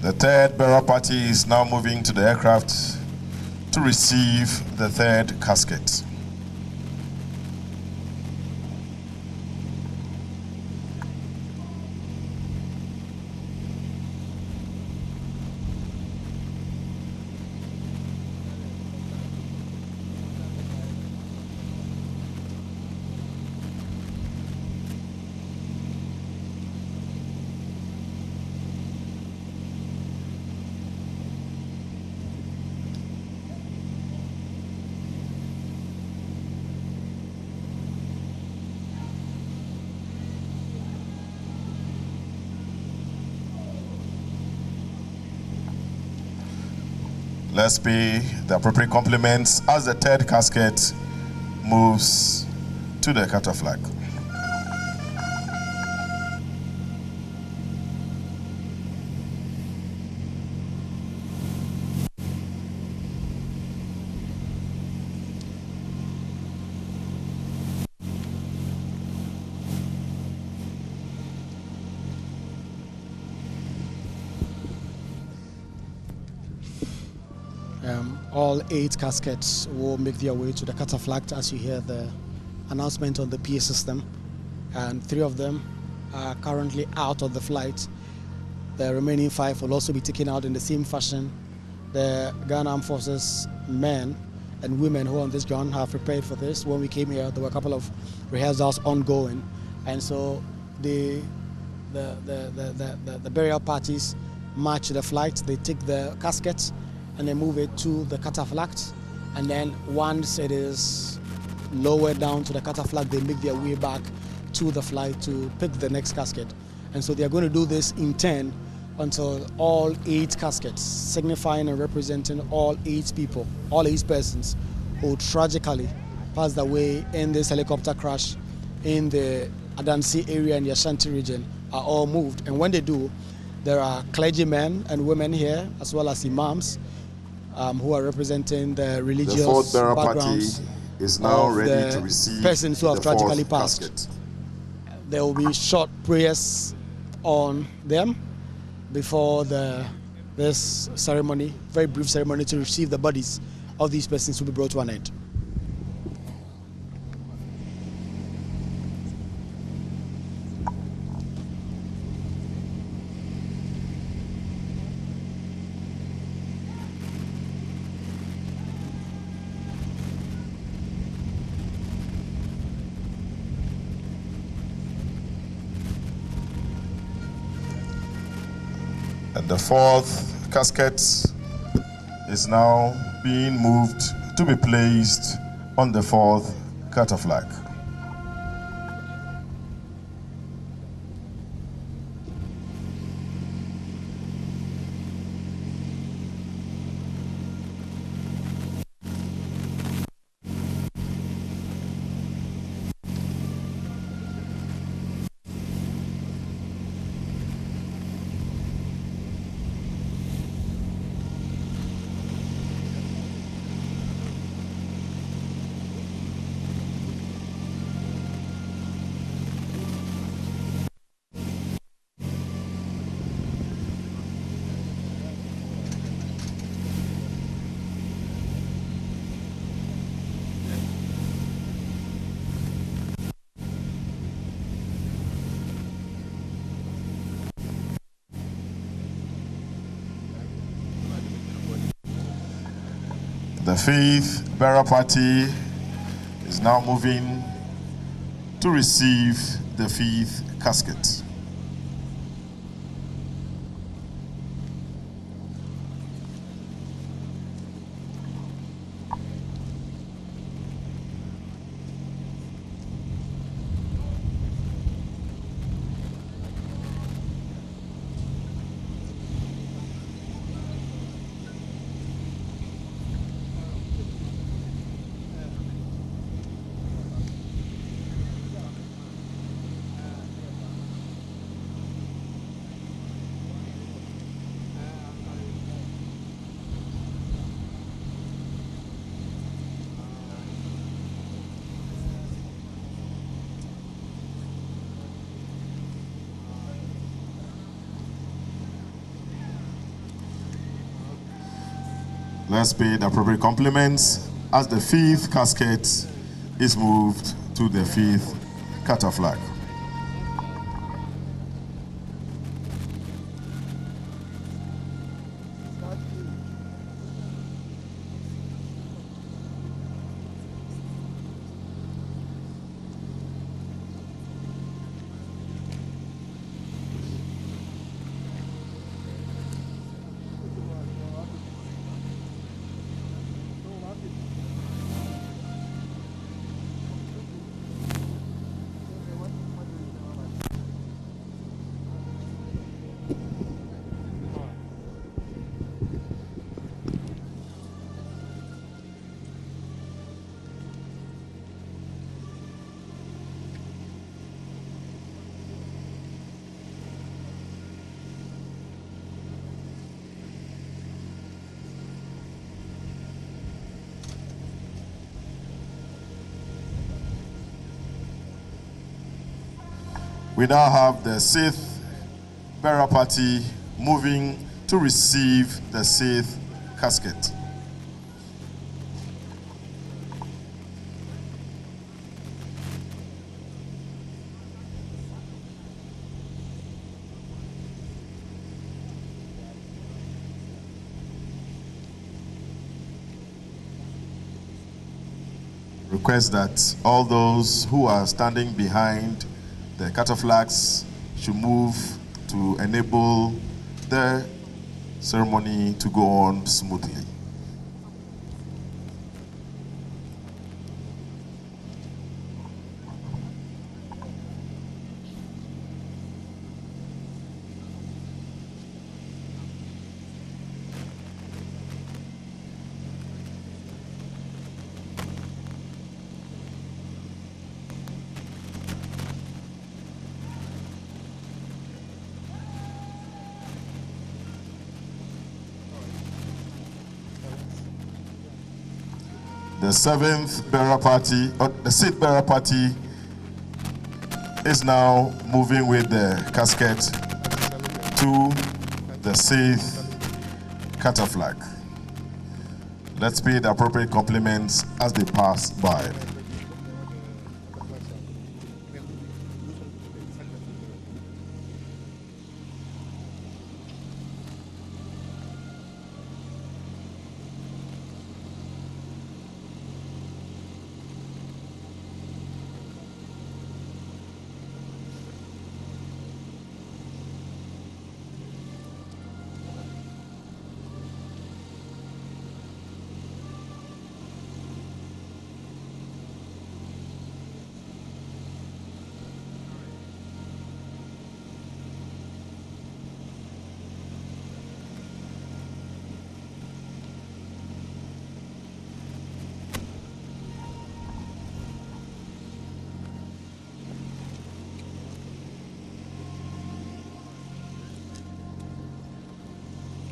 The third bearer party is now moving to the aircraft to receive the third casket. Let's pay the appropriate compliments as the third casket moves to the catafalque. All 8 caskets will make their way to the catafalque as you hear the announcement on the PA system, and 3 of them are currently out of the flight. The remaining 5 will also be taken out in the same fashion. The Ghana Armed Forces men and women who are on this ground have prepared for this. When we came here, there were a couple of rehearsals ongoing, and so the burial parties march the flight. They take the caskets and they move it to the catafalque, and then once it is lowered down to the catafalque, they make their way back to the flight to pick the next casket. And so they are going to do this in turn until all 8 caskets, signifying and representing all 8 people, all 8 persons who tragically passed away in this helicopter crash in the Adansi area in the Ashanti region, are all moved. And when they do, there are clergymen and women here, as well as imams, who are representing the religious The fourth burial backgrounds party is now of ready the to receive persons who have the tragically fourth passed. casket. There will be short prayers on them before this ceremony, very brief ceremony to receive the bodies of these persons will be brought to an end. And the fourth casket is now being moved to be placed on the fourth catafalque. The fifth burial party is now moving to receive the fifth casket. Let's pay the appropriate compliments as the fifth casket is moved to the fifth catafalque. We now have the Sixth Bearer Party moving to receive the Sixth casket. Request that all those who are standing behind the cataflags should move to enable the ceremony to go on smoothly. The seventh bearer party, or the sixth bearer party, is now moving with the casket to the sixth cataflag. Let's pay the appropriate compliments as they pass by.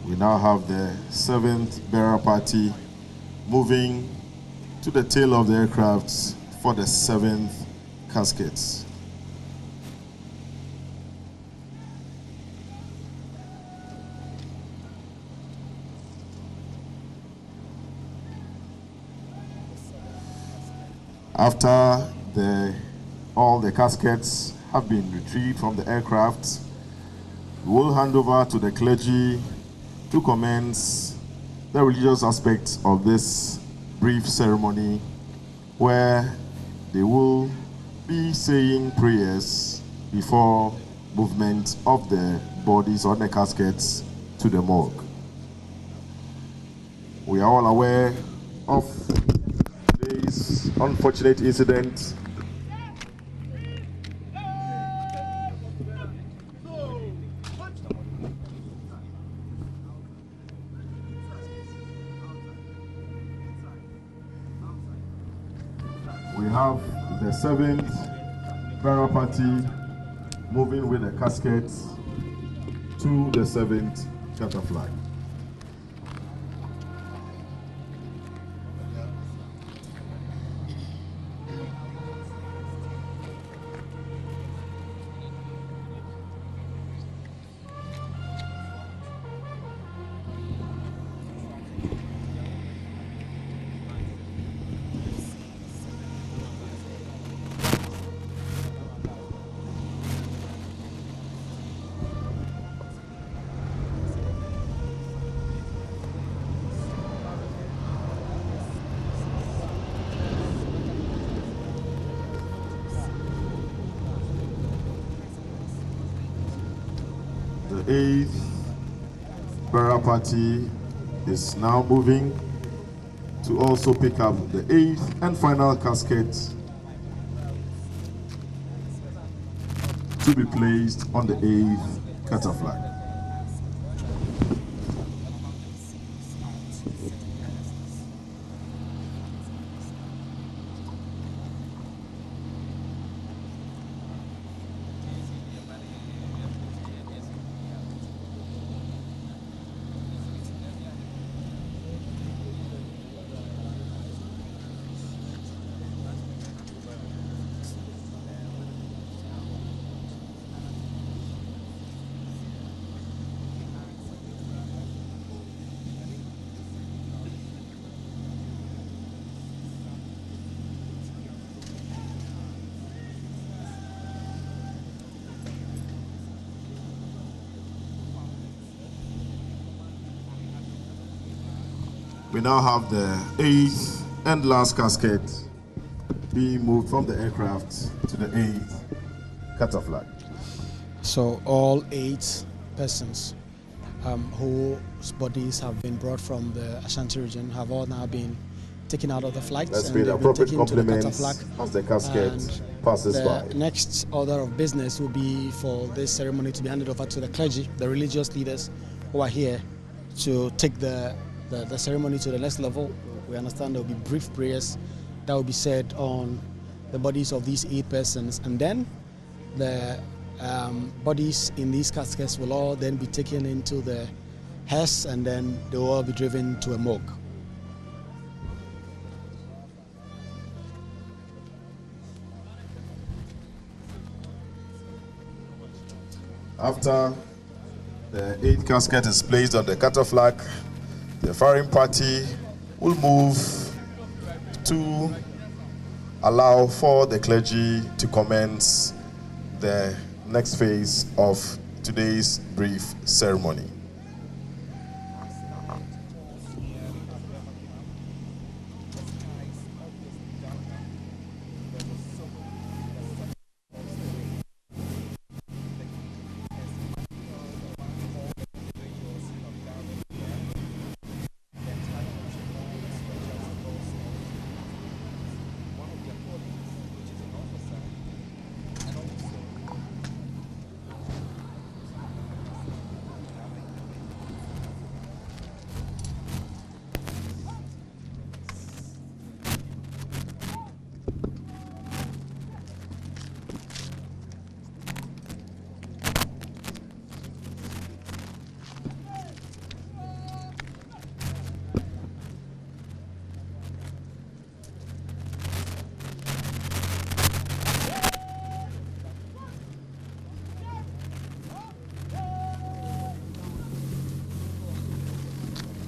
We now have the seventh bearer party moving to the tail of the aircraft for the seventh caskets. After all the caskets have been retrieved from the aircraft, we will hand over to the clergy to commence the religious aspects of this brief ceremony, where they will be saying prayers before movement of the bodies or the caskets to the morgue. We are all aware of today's unfortunate incident. We have the seventh bearer party moving with the casket to the seventh cataflag. The eighth bearer party is now moving to also pick up the eighth and final casket to be placed on the eighth cataflag. we now have the 8th and last casket being moved from the aircraft to the 8th cataflag. So all 8 persons whose bodies have been brought from the Ashanti region have all now been taken out of the flight. Let's and pay the appropriate taken to the compliments as the casket passes by. The next order of business will be for this ceremony to be handed over to the clergy, the religious leaders who are here to take the ceremony to the next level. We understand there will be brief prayers that will be said on the bodies of these 8 persons, and then the bodies in these caskets will all then be taken into the hearse, and then they will all be driven to a morgue. After the 8th casket is placed on the cataflag, the firing party will move to allow for the clergy to commence the next phase of today's brief ceremony.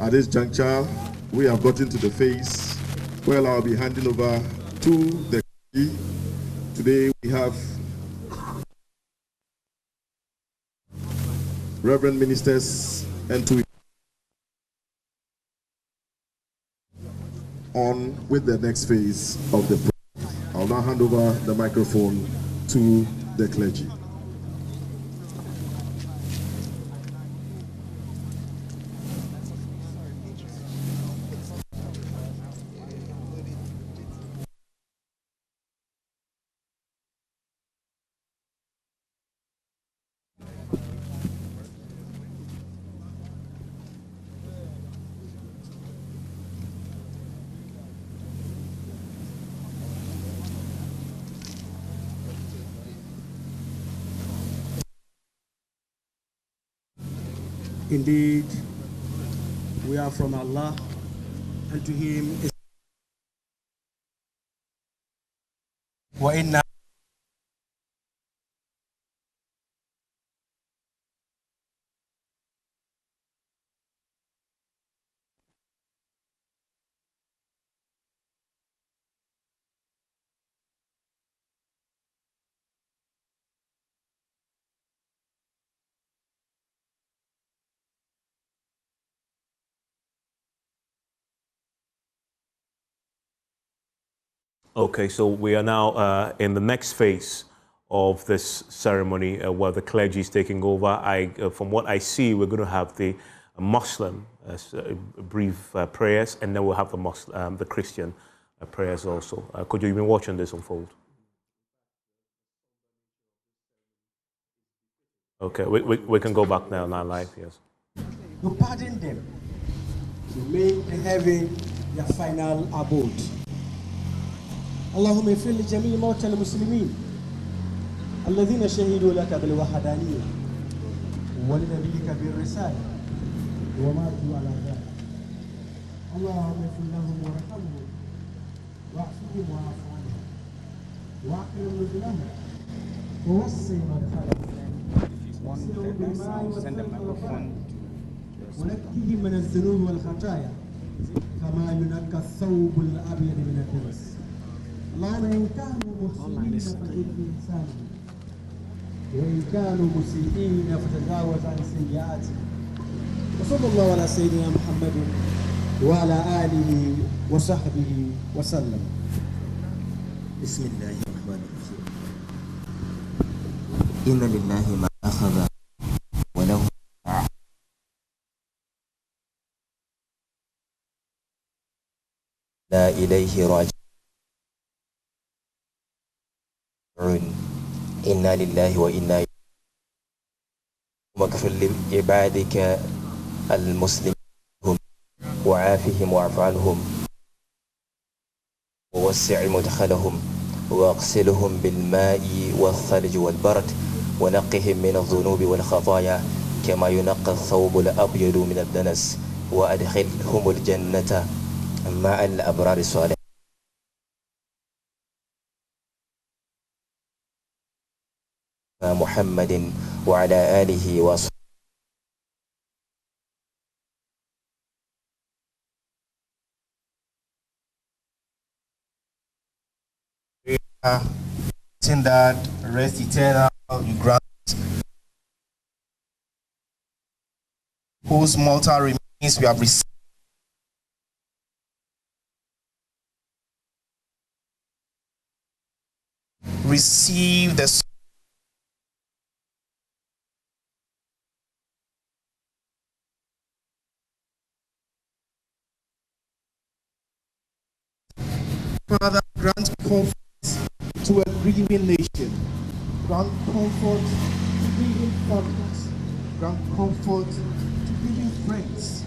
At this juncture, we have gotten to the phase where I'll be handing over to the clergy. Today we have Reverend Ministers and to on with the next phase of the program. I'll now hand over the microphone to the clergy. Indeed, we are from Allah, and to Him is وَإِنَّا Okay, so we are now in the next phase of this ceremony where the clergy is taking over. From what I see, we're going to have the Muslim brief prayers, and then we'll have the Christian prayers also. Could you even watching this unfold? Okay, we can go back now live, yes. to pardon them, to make the heaven their final abode. اللهم اغفر لجميع موتى المسلمين الذين شهدوا لك بالوحدانية ولنبيك بالرسالة وماتوا على ذلك. اللهم اغفر لهم وارحمهم واعفهم واعف عنهم واكرم نزلهم ووسع مدخلهم ونكهم من الذنوب والخطايا كما ينقى الثوب الابيض من الدنس. اللهم إن كانوا محسنين فزد في إحسانهم وإن كانوا مسيئين فتجاوز عن سيئاتهم. وصلى الله على سيدنا محمد وعلى آله وصحبه وسلم. بسم الله الرحمن الرحيم. إن لله ما أخذ وله لا إليه راجعون. إنا لله وإنا إليه. واغفر لعبادك المسلمين وعافهم واعف عنهم ووسع مدخلهم واغسلهم بالماء والثلج والبرد ونقهم من الذنوب والخطايا كما ينقى الثوب الأبيض من الدنس وأدخلهم الجنة مع الأبرار الصالحين. محمد وعلى آله وصحبه. That rest eternal you grant, whose mortal remains we have received. Receive the Father, grant comfort to a grieving nation. Grant comfort to grieving families. Grant comfort to grieving friends.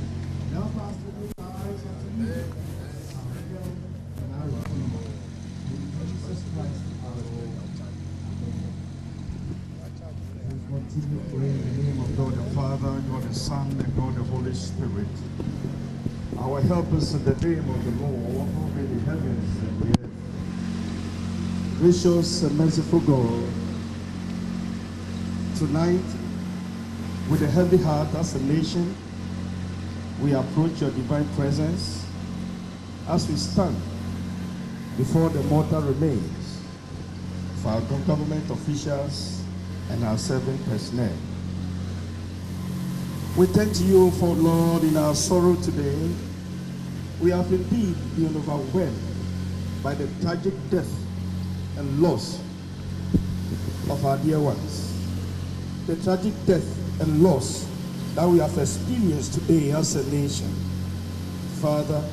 Help us to lift our eyes unto you, our help and our redeemer. In Jesus Christ our Lord. Let's continue praying in the name of God the Father, God the Son, and God the Holy Spirit. Our help is in the name of the Lord, who made the heavens and the earth. Gracious and merciful God, tonight, with a heavy heart as a nation, we approach your divine presence as we stand before the mortal remains of our government officials and our serving personnel. We thank you for, Lord, in our sorrow today, we have indeed been overwhelmed by the tragic death and loss of our dear ones. The tragic death and loss that we have experienced today as a nation. Father,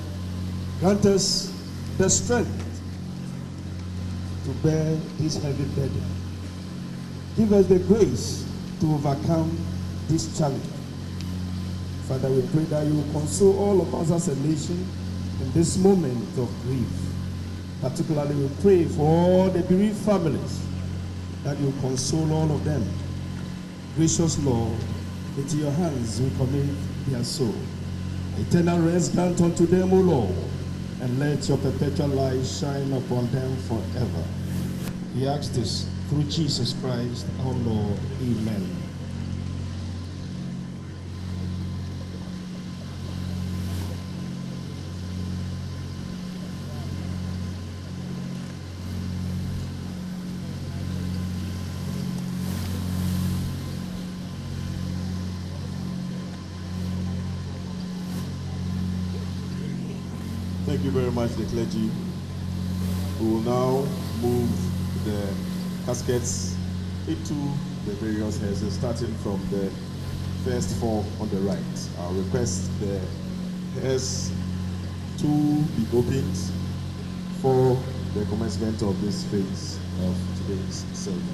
grant us the strength to bear this heavy burden. Give us the grace to overcome this challenge. Father, we pray that you will console all of us as a nation in this moment of grief. Particularly, we pray for all the bereaved families, that you console all of them. Gracious Lord, into your hands we commit their soul. Eternal rest grant unto them, O Lord, and let your perpetual light shine upon them forever. We ask this through Jesus Christ, our Lord. Amen. Thank you very much, the clergy. We will now move the caskets into the various heads, starting from the first four on the right. I'll request the heads to be opened for the commencement of this phase of today's ceremony.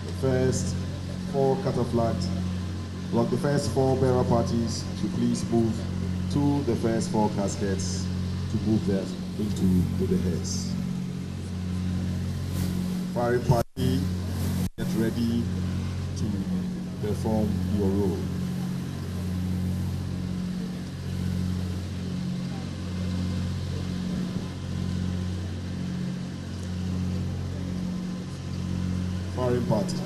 The first four cataphlacts, like the first four bearer parties, should please move to the first four caskets to move them into the heads. Fire party, get ready to perform your role. Fire party.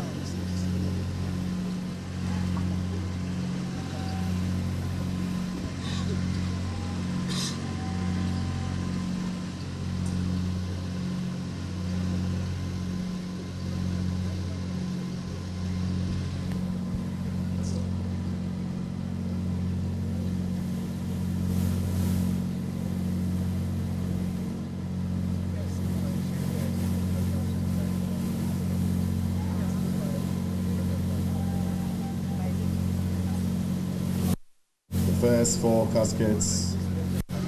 first 4 caskets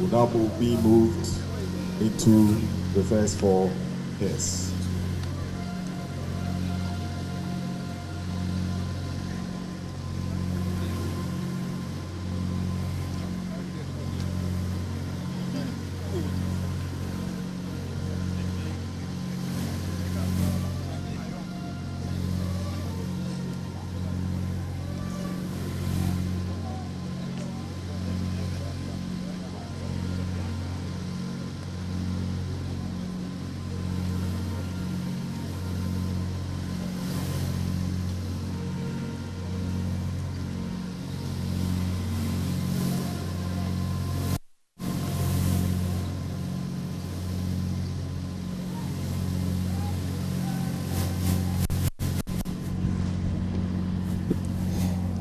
will now be moved into the first 4 hearse.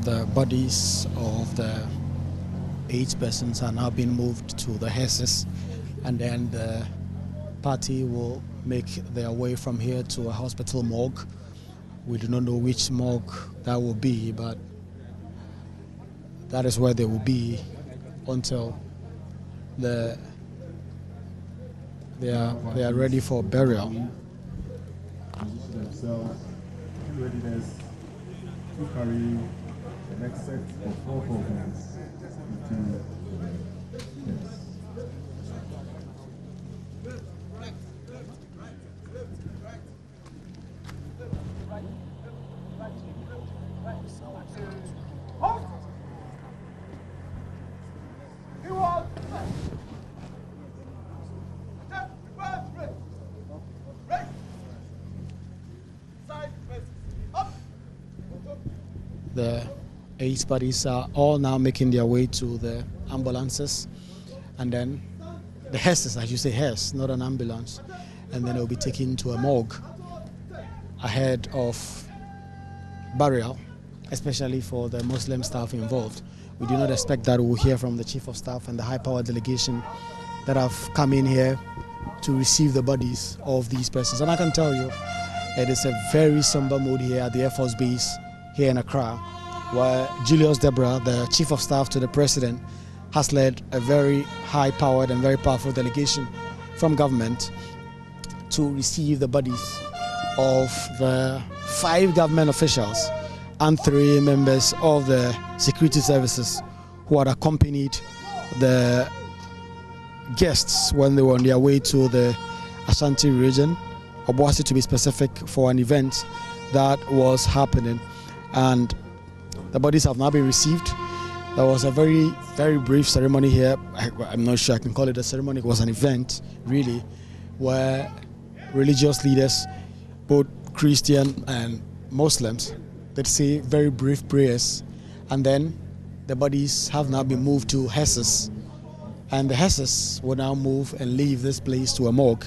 The bodies of the 8 persons are now being moved to the hearses, and then the party will make their way from here to a hospital morgue. We do not know which morgue that will be, but that is where they will be until they are ready for burial. Position themselves in readiness to carry the next set of 4 coffins into the hearse. The 8 bodies are all now making their way to the ambulances, and then the hearses, I should say hearse, not an ambulance, and then it will be taken to a morgue ahead of burial, especially for the Muslim staff involved. We do not expect that we'll hear from the Chief of Staff and the high-powered delegation that have come in here to receive the bodies of these persons. And I can tell you, it is a very somber mood here at the Air Force Base here in Accra, where Julius Debrah, the Chief of Staff to the President, has led a very high-powered and very powerful delegation from government to receive the bodies of the 5 government officials and 3 members of the security services who had accompanied the guests when they were on their way to the Ashanti region, Obuasi to be specific, for an event that was happening. And the bodies have now been received. There was a very, very brief ceremony here. I'm not sure I can call it a ceremony. It was an event, really, where religious leaders, both Christian and Muslims, did say very brief prayers. And then the bodies have now been moved to hearses. And the hearses will now move and leave this place to a morgue.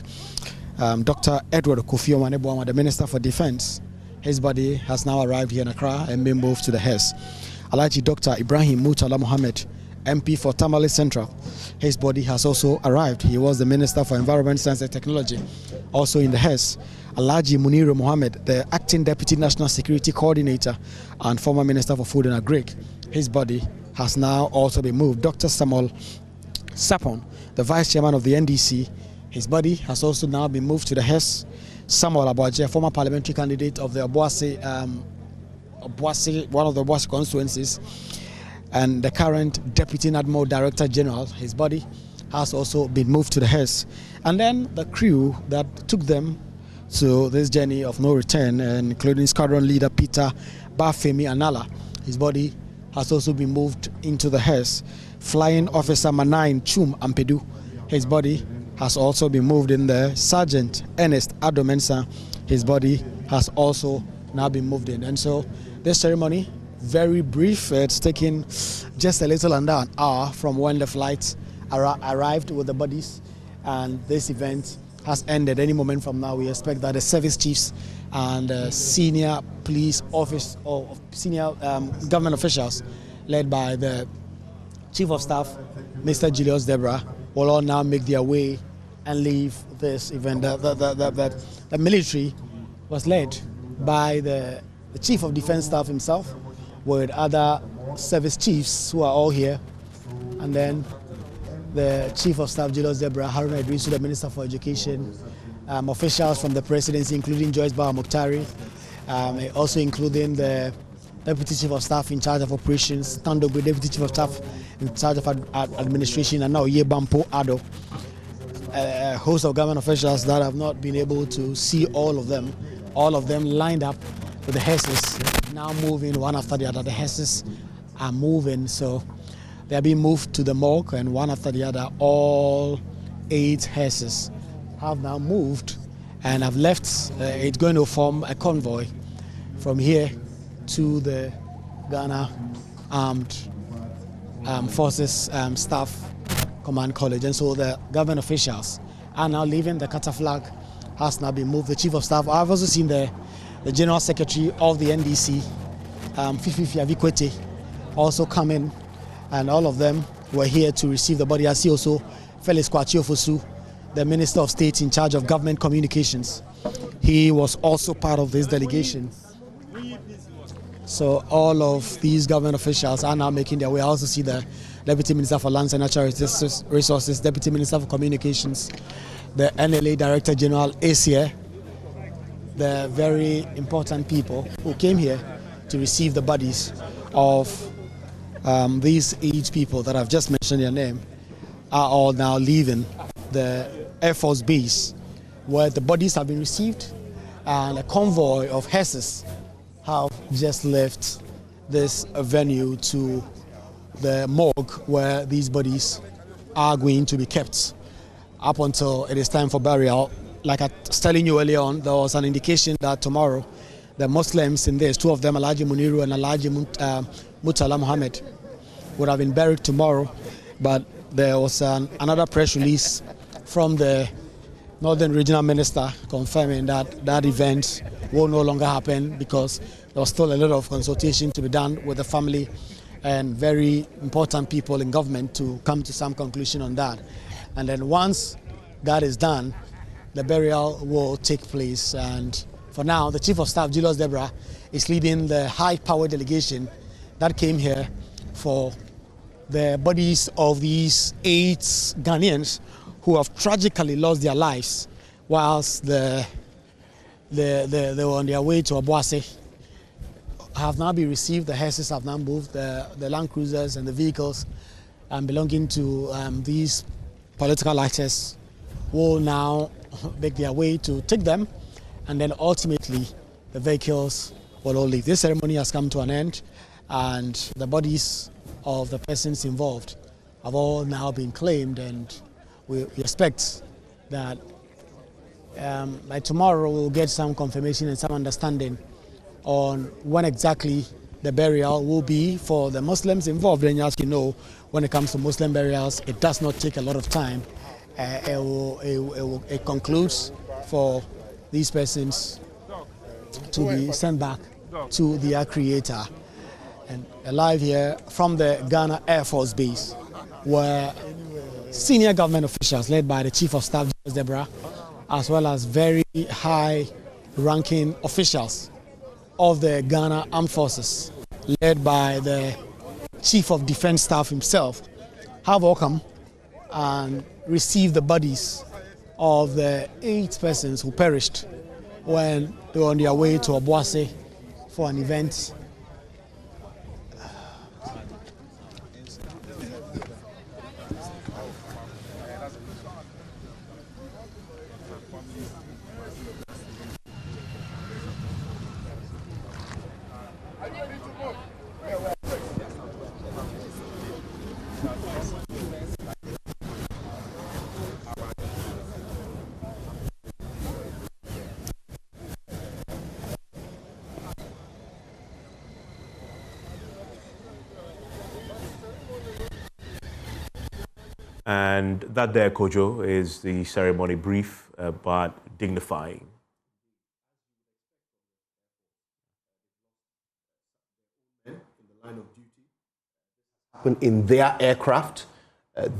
Dr. Edward Kofi Omanebwama, the Minister for Defense, his body has now arrived here in Accra and been moved to the hearse. Alhaji Dr. Ibrahim Murtala Mohammed, MP for Tamale Central, his body has also arrived. He was the Minister for Environment, Science and Technology, also in the hearse. Alhaji Muniru Mohammed, the Acting Deputy National Security Coordinator and former Minister for Food and Agri, his body has now also been moved. Dr. Samuel Sapon, the Vice Chairman of the NDC, his body has also now been moved to the hearse. Samuel Abuaje, former parliamentary candidate of the Obuasi, one of the Obuasi constituencies, and the current Deputy Admiral Director General, his body has also been moved to the hearse. And then the crew that took them to this journey of no return, including Squadron Leader Peter Bafemi Anala, his body has also been moved into the hearse. Flying Officer Manain Chum Ampedu, his body has also been moved in there. Sergeant Ernest Adomensa, his body has also now been moved in. And so this ceremony, very brief. It's taken just a little under an hour from when the flights arrived with the bodies, and this event has ended. Any moment from now, we expect that the service chiefs and senior police office or senior government officials led by the Chief of Staff, Mr. Julius Debrah, will all now make their way and leave this event. The military was led by the Chief of Defense Staff himself, with other service chiefs who are all here and then the Chief of Staff, Julius Debrah, Haruna Idrisu, the Minister for Education, officials from the presidency, including Joyce Bawa Muktari, also including the Deputy Chief of Staff in charge of operations, Tandogwe, Deputy Chief of Staff in charge of administration, and now Yebampo Ado. A host of government officials that have not been able to see all of them lined up with the hearses, now moving one after the other. The hearses are moving, so they are being moved to the morgue, and one after the other, all 8 hearses have now moved and have left. It's going to form a convoy from here to the Ghana Armed Forces Staff Command College. And so the government officials are now leaving. The Qatar flag has now been moved. The Chief of Staff, I've also seen the General Secretary of the NDC, Fifi Avikwete, also come in, and all of them were here to receive the body. I see also Felix Kwachiofosu, the Minister of State in charge of government communications. He was also part of this delegation. So all of these government officials are now making their way. I also see the Deputy Minister for Lands and Natural Resources, Deputy Minister for Communications, the NLA Director General is here, the very important people who came here to receive the bodies of these 8 people that I've just mentioned their name are all now leaving the Air Force Base where the bodies have been received, and a convoy of hearses have just left this venue to the morgue where these bodies are going to be kept up until it is time for burial. Like I was telling you earlier on, there was an indication that tomorrow the Muslims in this, 2 of them, Alhaji Muniru and Alhaji Murtala Muhammad, would have been buried tomorrow, but there was another press release from the Northern Regional Minister confirming that that event will no longer happen because there was still a lot of consultation to be done with the family and very important people in government to come to some conclusion on that. And then once that is done, the burial will take place. And for now, the Chief of Staff, Julius Debrah, is leading the high-power delegation that came here for the bodies of these 8 Ghanaians who have tragically lost their lives whilst they were on their way to Obuasi. Have now been received. The hearses have now moved. The Land Cruisers and the vehicles belonging to these political actors will now make their way to take them, and then ultimately the vehicles will all leave. This ceremony has come to an end, and the bodies of the persons involved have all now been claimed, and we expect that by tomorrow we'll get some confirmation and some understanding on when exactly the burial will be for the Muslims involved. And as you know, when it comes to Muslim burials, it does not take a lot of time. It concludes for these persons to be sent back to their creator. And alive here from the Ghana Air Force Base, where senior government officials led by the Chief of Staff, Julius Debrah, as well as very high-ranking officials of the Ghana Armed Forces, led by the Chief of Defense Staff himself, have all come and received the bodies of the 8 persons who perished when they were on their way to Obuasi for an event. And that there, Kojo, is the ceremony, brief but dignifying. In their aircraft,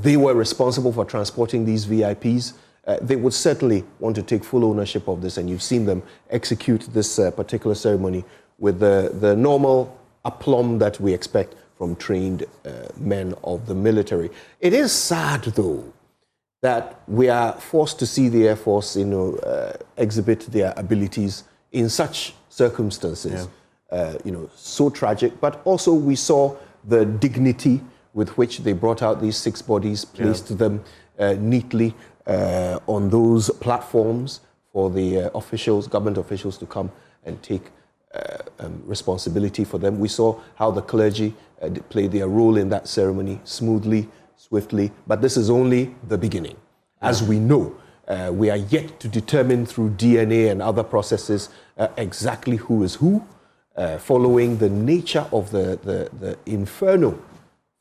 they were responsible for transporting these VIPs. They would certainly want to take full ownership of this, and you've seen them execute this particular ceremony with the normal aplomb that we expect from from trained men of the military. It is sad, though, that we are forced to see the Air Force, exhibit their abilities in such circumstances. So tragic. But also we saw the dignity with which they brought out these 6 bodies, placed them neatly on those platforms for the government officials to come and take responsibility for them. We saw how the clergy played their role in that ceremony smoothly, swiftly, but this is only the beginning. As we know, we are yet to determine through DNA and other processes exactly who is who, following the nature of the inferno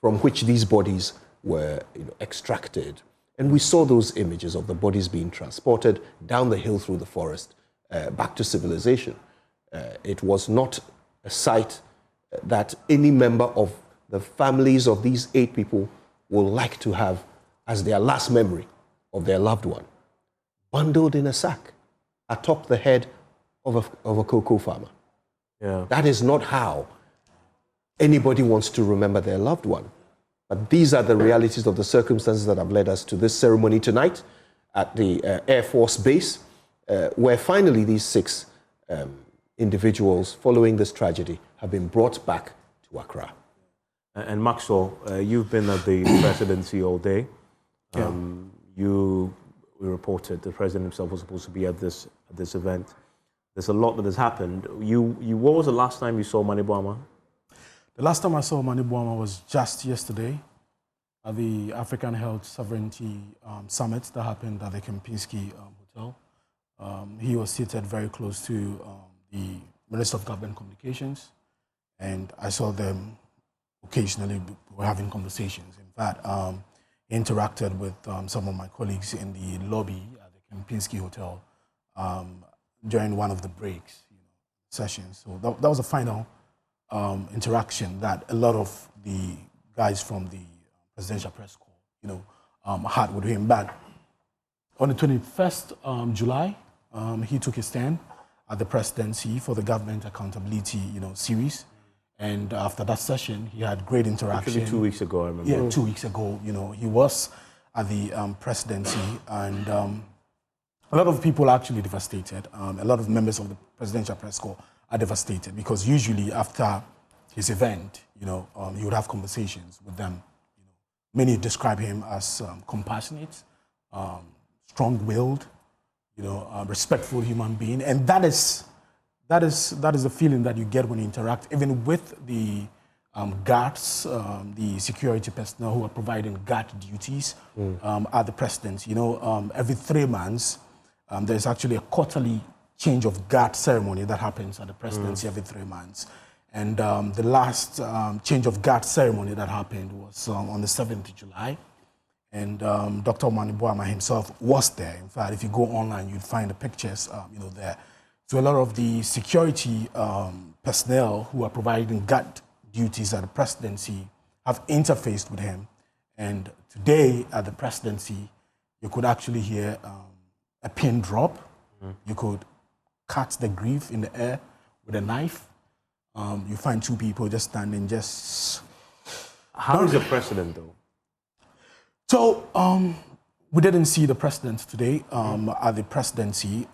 from which these bodies were extracted. And we saw those images of the bodies being transported down the hill through the forest back to civilization. It was not a sight that any member of the families of these 8 people will like to have as their last memory of their loved one, bundled in a sack atop the head of a cocoa farmer. That is not how anybody wants to remember their loved one. But these are the realities of the circumstances that have led us to this ceremony tonight at the Air Force Base, where finally these 6 individuals, following this tragedy, have been brought back to Accra. And Maxwell, you've been at the presidency all day. We reported the president himself was supposed to be at this event. There's a lot that has happened. What was the last time you saw Mani Buama? The last time I saw Mani Buama was just yesterday at the African Health Sovereignty Summit that happened at the Kempinski Hotel. He was seated very close to the Minister of Government Communications, and I saw them occasionally were having conversations. In fact, he interacted with some of my colleagues in the lobby at the Kempinski Hotel during one of the breaks sessions. So that was a final interaction that a lot of the guys from the presidential press corps, had with him. But on the 21st July, he took his stand at the presidency for the government accountability, series. And after that session, he had great interaction. Actually 2 weeks ago, I remember. Yeah, 2 weeks ago, he was at the presidency, and a lot of people are actually devastated. A lot of members of the presidential press corps are devastated because usually after his event, he would have conversations with them. Many describe him as compassionate, strong-willed, respectful human being, and that is the feeling that you get when you interact, even with the guards, the security personnel who are providing guard duties at the presidency. Every 3 months, there's actually a quarterly change of guard ceremony that happens at the presidency every 3 months. And the last change of guard ceremony that happened was on the 7th of July. And Dr. Mani Buama himself was there. In fact, if you go online, you'd find the pictures, there. So a lot of the security personnel who are providing guard duties at the presidency have interfaced with him. And today at the presidency, you could actually hear a pin drop. You could cut the grief in the air with a knife. You find 2 people just standing, How is the president, though? So we didn't see the president today at the presidency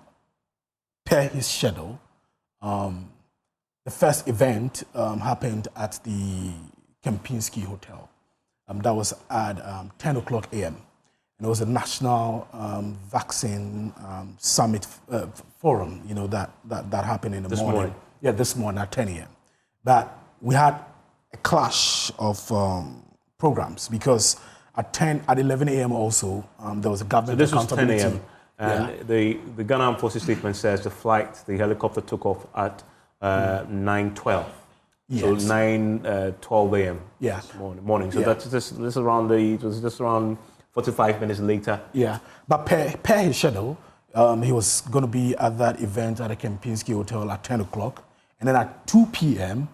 per his schedule. The first event happened at the Kempinski Hotel. That was at 10 o'clock a.m. And it was a national vaccine summit forum, that happened in the morning. Yeah, this morning at 10 a.m. But we had a clash of programs because at 11 a.m. also, there was a government accountability. So this was 10 a.m. And the Ghana Armed Forces statement says the helicopter took off at 9:12. Yes. So 9:12 a.m. Yeah. This morning. So that's this around it was just around 45 minutes later. Yeah, but per his schedule, he was going to be at that event at the Kempinski Hotel at 10 o'clock. And then at 2 p.m.,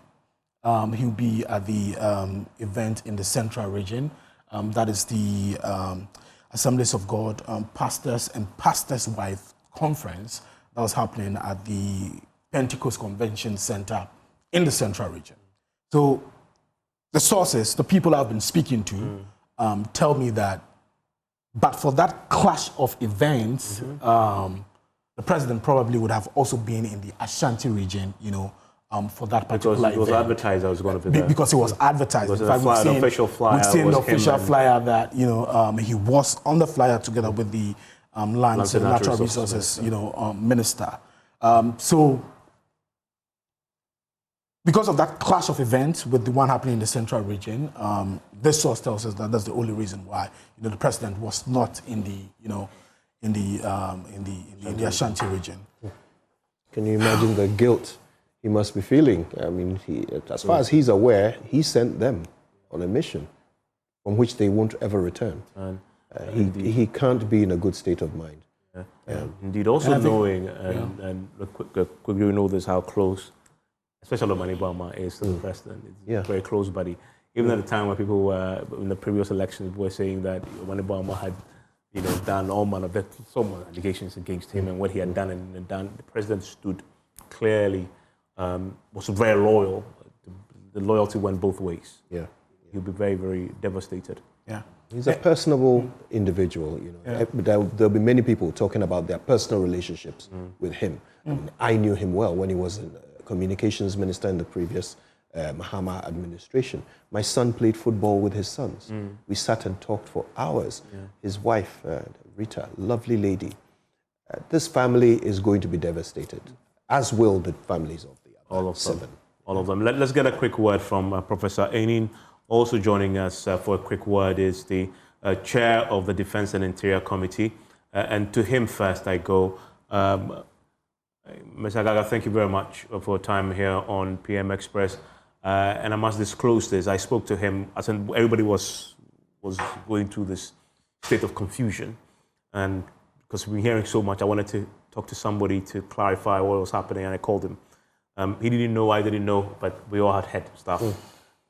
he'll be at the event in the Central Region. That is the Assemblies of God Pastors and Pastors' Wife Conference that was happening at the Pentecost Convention Center in the Central Region. So the sources, the people I've been speaking to, tell me that, but for that clash of events, the president probably would have also been in the Ashanti region, for that particular event. Because it was advertised I was going to be there. Because it was advertised. Because in fact, the official flyer we've seen was the official him and- flyer that he was on the flyer together with the Lands and Natural Resources minister. So because of that clash of events with the one happening in the central region, this source tells us that that's the only reason why the president was not in the Ashanti region. Can you imagine the guilt he must be feeling? I mean, as far as he's aware, he sent them on a mission from which they won't ever return. He can't be in a good state of mind. Indeed, also knowing, and quickly we know this, how close, especially Mani Bama is to the president. It's very close buddy. Even at the time when people were, in the previous elections, were saying that Mani Bama had done all manner of some allegations against him and what he had done and done. The president stood clearly, was very loyal. The loyalty went both ways. Yeah, he'll be very, very devastated. Yeah, he's a personable individual. There'll be many people talking about their personal relationships with him. I mean, I knew him well when he was a communications minister in the previous Mahama administration. My son played football with his sons. We sat and talked for hours. His wife, Rita, lovely lady. This family is going to be devastated, as will the families of the other seven. All of them. Let's get a quick word from Professor Ainin. Also joining us for a quick word is the chair of the Defense and Interior Committee. And to him first I go. Mr. Agaga, thank you very much for your time here on PM Express. And I must disclose this. I spoke to him. I said everybody was going through this state of confusion. And because we've been hearing so much, I wanted to talk to somebody to clarify what was happening. And I called him. He didn't know, I didn't know, but we all had head stuff.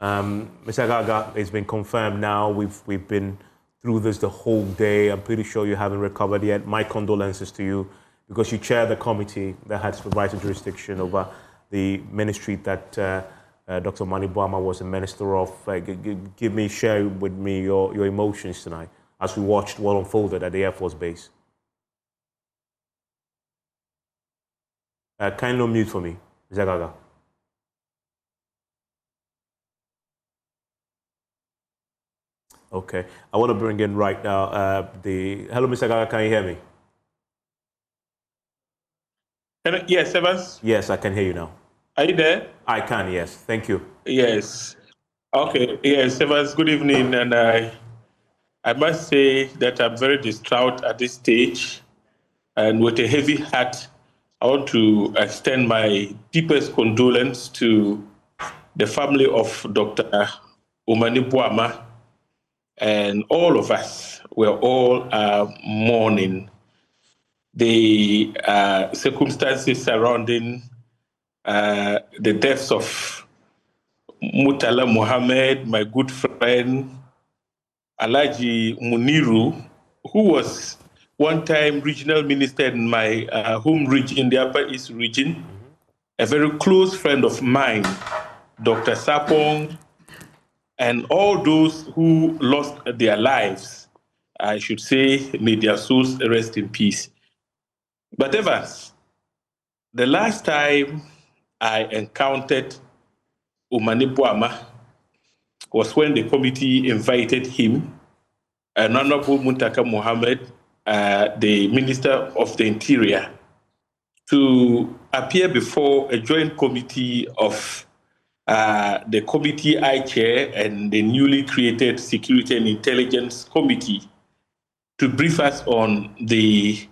Mr. Agaga, it's been confirmed now. We've been through this the whole day. I'm pretty sure you haven't recovered yet. My condolences to you, because you chair the committee that had supervisory jurisdiction over the ministry that Dr. Mani Bama was a minister of. Share with me your emotions tonight as we watched what unfolded at the Air Force Base. Kindly unmute for me, Mr. Gaga. Okay, I want to bring in right now hello, Mr. Gaga, can you hear me? Yes, Evans? Yes, I can hear you now. Are you there? I can, yes. Thank you. Yes. Okay, yes, Evans, good evening. And I must say that I'm very distraught at this stage. And with a heavy heart, I want to extend my deepest condolence to the family of Dr. Mani Bama. And all of us were all mourning the circumstances surrounding the deaths of Murtala Mohammed, my good friend, Alhaji Muniru, who was one time regional minister in my home region, the Upper East region, a very close friend of mine, Dr. Sapong, and all those who lost their lives. I should say, may their souls rest in peace. But Evans, the last time I encountered Mani Bama was when the committee invited him, and Honorable Muntaka Mohammed, the Minister of the Interior, to appear before a joint committee of the committee I chair and the newly created Security and Intelligence Committee to brief us on the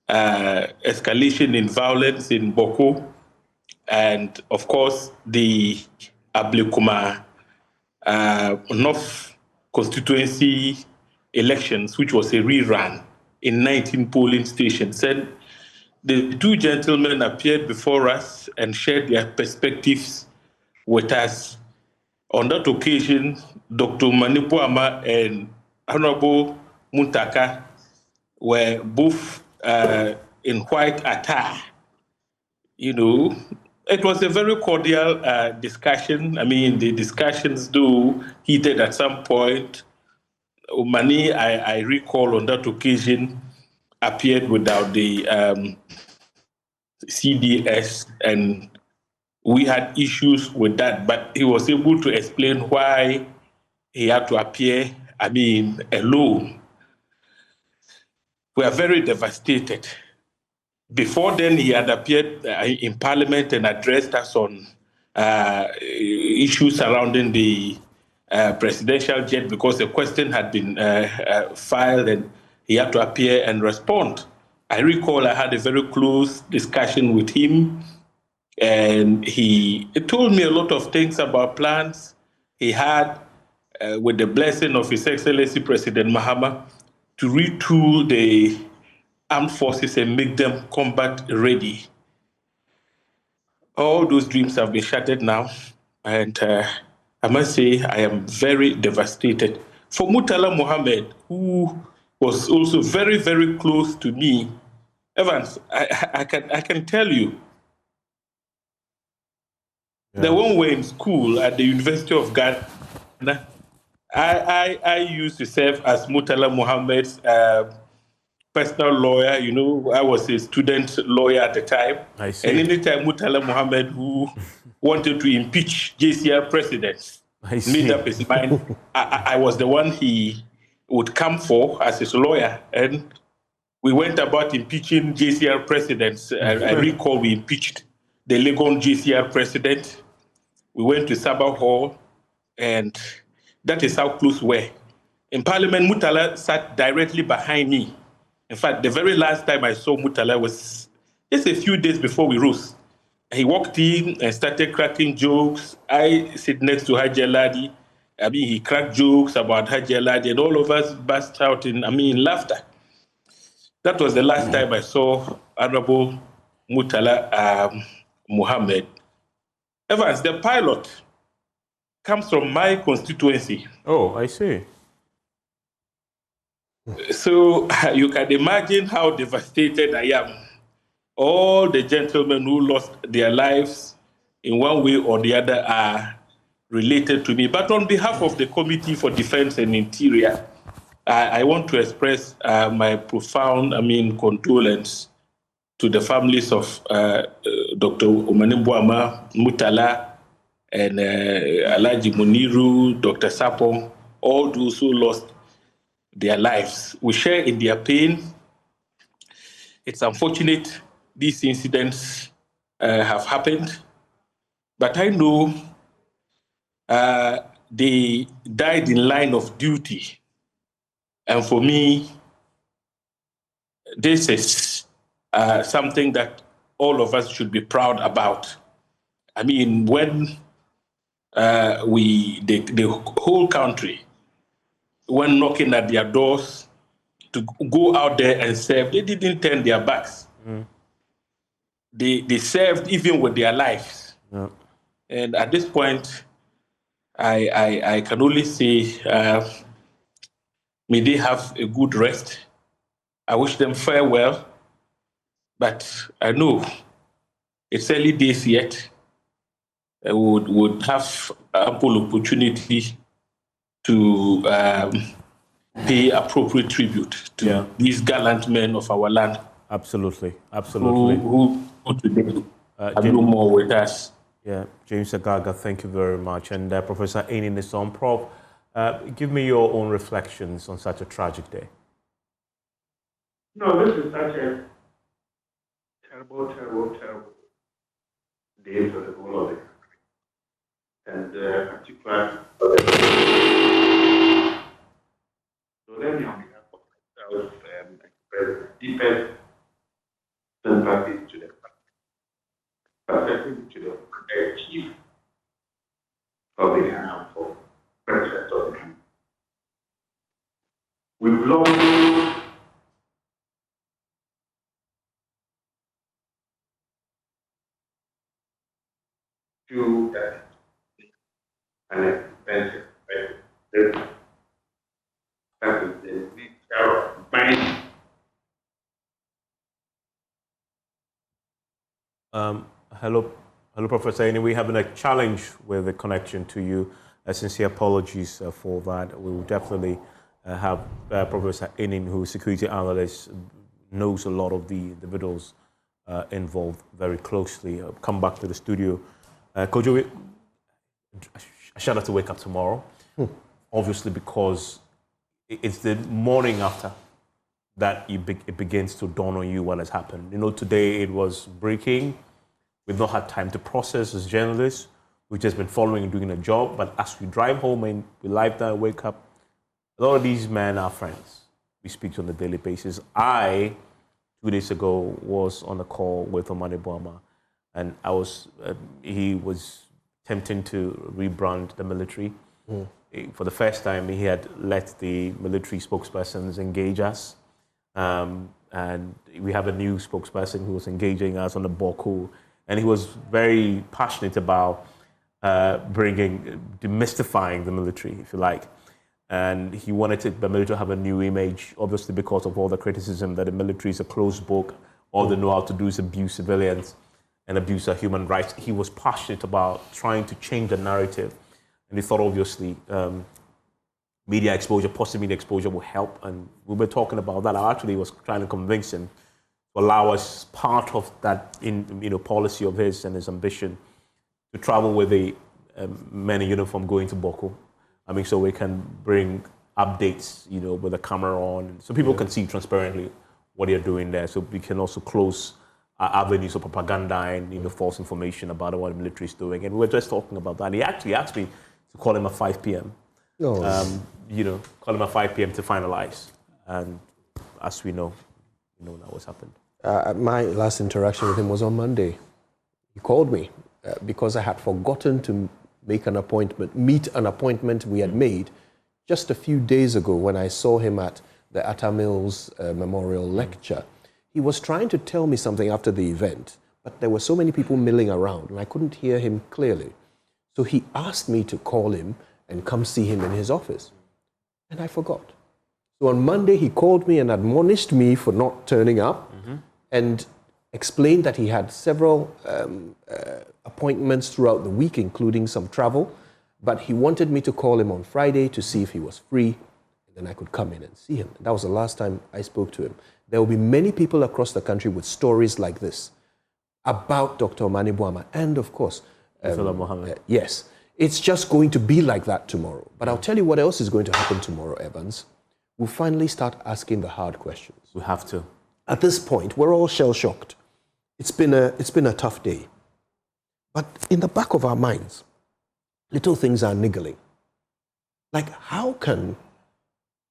escalation in violence in Boko, and of course the Ablekuma North constituency elections, which was a rerun in 19 polling stations. And the two gentlemen appeared before us and shared their perspectives with us. On that occasion, Dr. Mani Bama and Honorable Muntaka were both in white attire, It was a very cordial discussion. I mean, the discussions do heated at some point. Umani, I recall on that occasion, appeared without the CDS, and we had issues with that, but he was able to explain why he had to appear, I mean, alone. We are very devastated. Before then, he had appeared in Parliament and addressed us on issues surrounding the presidential jet because a question had been filed and he had to appear and respond. I recall I had a very close discussion with him, and he told me a lot of things about plans he had with the blessing of His Excellency President Mahama to retool the armed forces and make them combat ready. All those dreams have been shattered now, and I must say I am very devastated. For Murtala Mohammed, who was also very, very close to me, Evans, I can tell you, the one we're in school at the University of Ghana, I used to serve as Murtala Mohammed's personal lawyer. You know, I was a student lawyer at the time. I see. And anytime Murtala Mohammed, who wanted to impeach JCR presidents, made up his mind, I was the one he would come for as his lawyer. And we went about impeaching JCR presidents. I recall we impeached the Legon JCR president. We went to Sabah Hall, and that is how close we were. In Parliament, Murtala sat directly behind me. In fact, the very last time I saw Murtala was just a few days before we rose. He walked in and started cracking jokes. I sit next to Haji Aladi. I mean, he cracked jokes about Haji Aladi, and all of us burst out in laughter. That was the last time I saw Honorable Murtala Mohammed. Evans, the pilot comes from my constituency. Oh, I see. So you can imagine how devastated I am. All the gentlemen who lost their lives in one way or the other are related to me. But on behalf of the Committee for Defense and Interior, I want to express my profound, condolence to the families of Dr. Omanimbuama Murtala and Alaji Muniru, Dr. Sapong, all those who lost their lives. We share in their pain. It's unfortunate these incidents have happened, but I know they died in line of duty. And for me, this is something that all of us should be proud about. I mean, when the whole country went knocking at their doors to go out there and serve, they didn't turn their backs. They served even with their lives. Yeah. And at this point, I can only say, may they have a good rest. I wish them farewell, but I know it's early days yet. I would have ample opportunity to pay appropriate tribute to these gallant men of our land. Absolutely, absolutely. Who today are no more with us. Yeah, James Agaga, thank you very much. And Professor Aini Nisson, Prof, give me your own reflections on such a tragic day. No, this is such a terrible day for the whole of it. And particularly, so let me, on behalf of myself, express deepest sympathy to the chief of the armed forces, president of the country. We've lost to an expensive business. That is the nature of buying. Hello, Hello, Professor Ini. We're having a challenge with the connection to you. Sincere apologies for that. We will definitely have Professor Ini, who is security analyst, knows a lot of the individuals involved very closely. Come back to the studio. Kojo, I shall have to wake up tomorrow, obviously, because it's the morning after that it begins to dawn on you what has happened. You know, today it was breaking. We've not had time to process as journalists. We've just been following and doing a job. But as we drive home and we lie down, wake up, a lot of these men are friends. We speak to on a daily basis. 2 days ago, was on a call with Omane Boama, and he was attempting to rebrand the military. For the first time, he had let the military spokespersons engage us. And we have a new spokesperson who was engaging us on the Boko. And he was very passionate about demystifying the military, if you like. And he wanted the military to have a new image, obviously because of all the criticism that the military is a closed book. All they know how to do is abuse civilians and abuse our human rights. He was passionate about trying to change the narrative. And he thought, obviously, media exposure, positive media exposure will help. And we were talking about that. I actually was trying to convince him to allow us part of that policy of his and his ambition to travel with the men in uniform going to Boko. I mean, so we can bring updates, with the camera on, so people can see transparently what you're doing there. So we can also close avenues of propaganda and false information about what the military is doing. And we were just talking about that. He actually asked me to call him at 5 p.m. Call him at 5 p.m. to finalize. And as we know, that was happened. My last interaction with him was on Monday. He called me because I had forgotten to meet an appointment we had made just a few days ago when I saw him at the Atta Mills Memorial Lecture. He was trying to tell me something after the event, but there were so many people milling around and I couldn't hear him clearly. So he asked me to call him and come see him in his office. And I forgot. So on Monday, he called me and admonished me for not turning up and explained that he had several appointments throughout the week, including some travel. But he wanted me to call him on Friday to see if he was free, and then I could come in and see him. That was the last time I spoke to him. There will be many people across the country with stories like this about Dr. Omane Boama and, of course, yes. It's just going to be like that tomorrow. But I'll tell you what else is going to happen tomorrow, Evans. We'll finally start asking the hard questions. We have to. At this point, we're all shell-shocked. It's been a tough day. But in the back of our minds, little things are niggling. Like, how can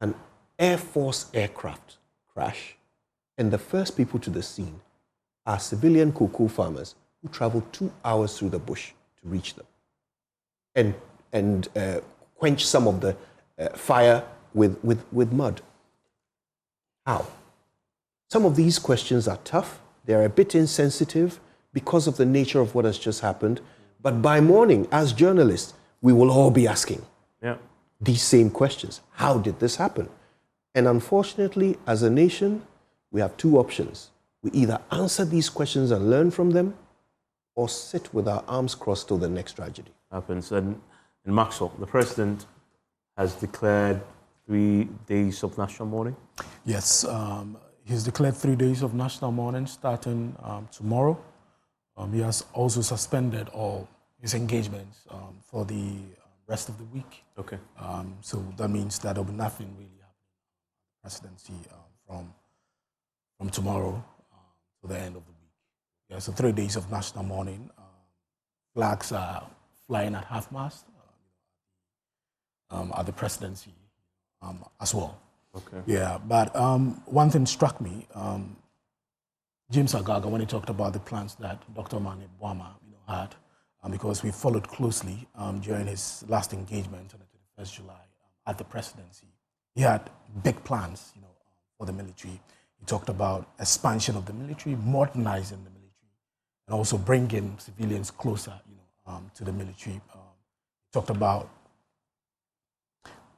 an Air Force aircraft crash and the first people to the scene are civilian cocoa farmers who traveled 2 hours through the bush to reach them and quench some of the fire with mud? How? Some of these questions are tough. They're a bit insensitive because of the nature of what has just happened. But by morning, as journalists, we will all be asking these same questions. How did this happen? And unfortunately, as a nation, we have two options. We either answer these questions and learn from them, or sit with our arms crossed till the next tragedy happens. And in Maxwell, the president has declared 3 days of national mourning. Yes, he's declared 3 days of national mourning starting tomorrow. He has also suspended all his engagements for the rest of the week. Okay. So that means that there will be nothing really happening in the presidency from tomorrow to the end of the week. Yeah, so 3 days of national mourning. Flags are flying at half-mast at the presidency as well. Okay. Yeah, but one thing struck me, James Agaga, when he talked about the plans that Dr. Omane Boama had, because we followed closely during his last engagement on the 21st July at the presidency. He had big plans, for the military. He talked about expansion of the military, modernizing the military, and also bringing civilians closer, to the military. He talked about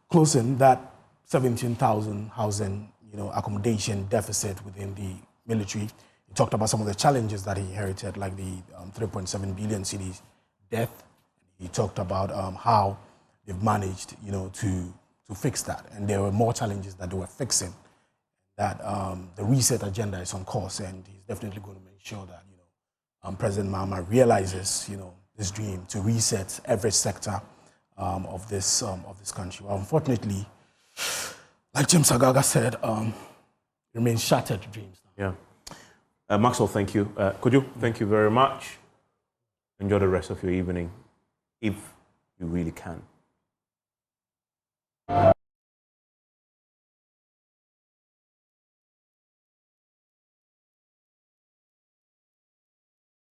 closing that 17,000 housing, accommodation deficit within the military. He talked about some of the challenges that he inherited, like the 3.7 billion cedis debt. He talked about how they've managed, to fix that, and there were more challenges that they were fixing. That the reset agenda is on course, and he's definitely going to make sure that President Mahama realizes, this dream to reset every sector of this country. Well, unfortunately, like James Agaga said, remains shattered dreams. Yeah. Maxwell, thank you. Thank you very much. Enjoy the rest of your evening, if you really can.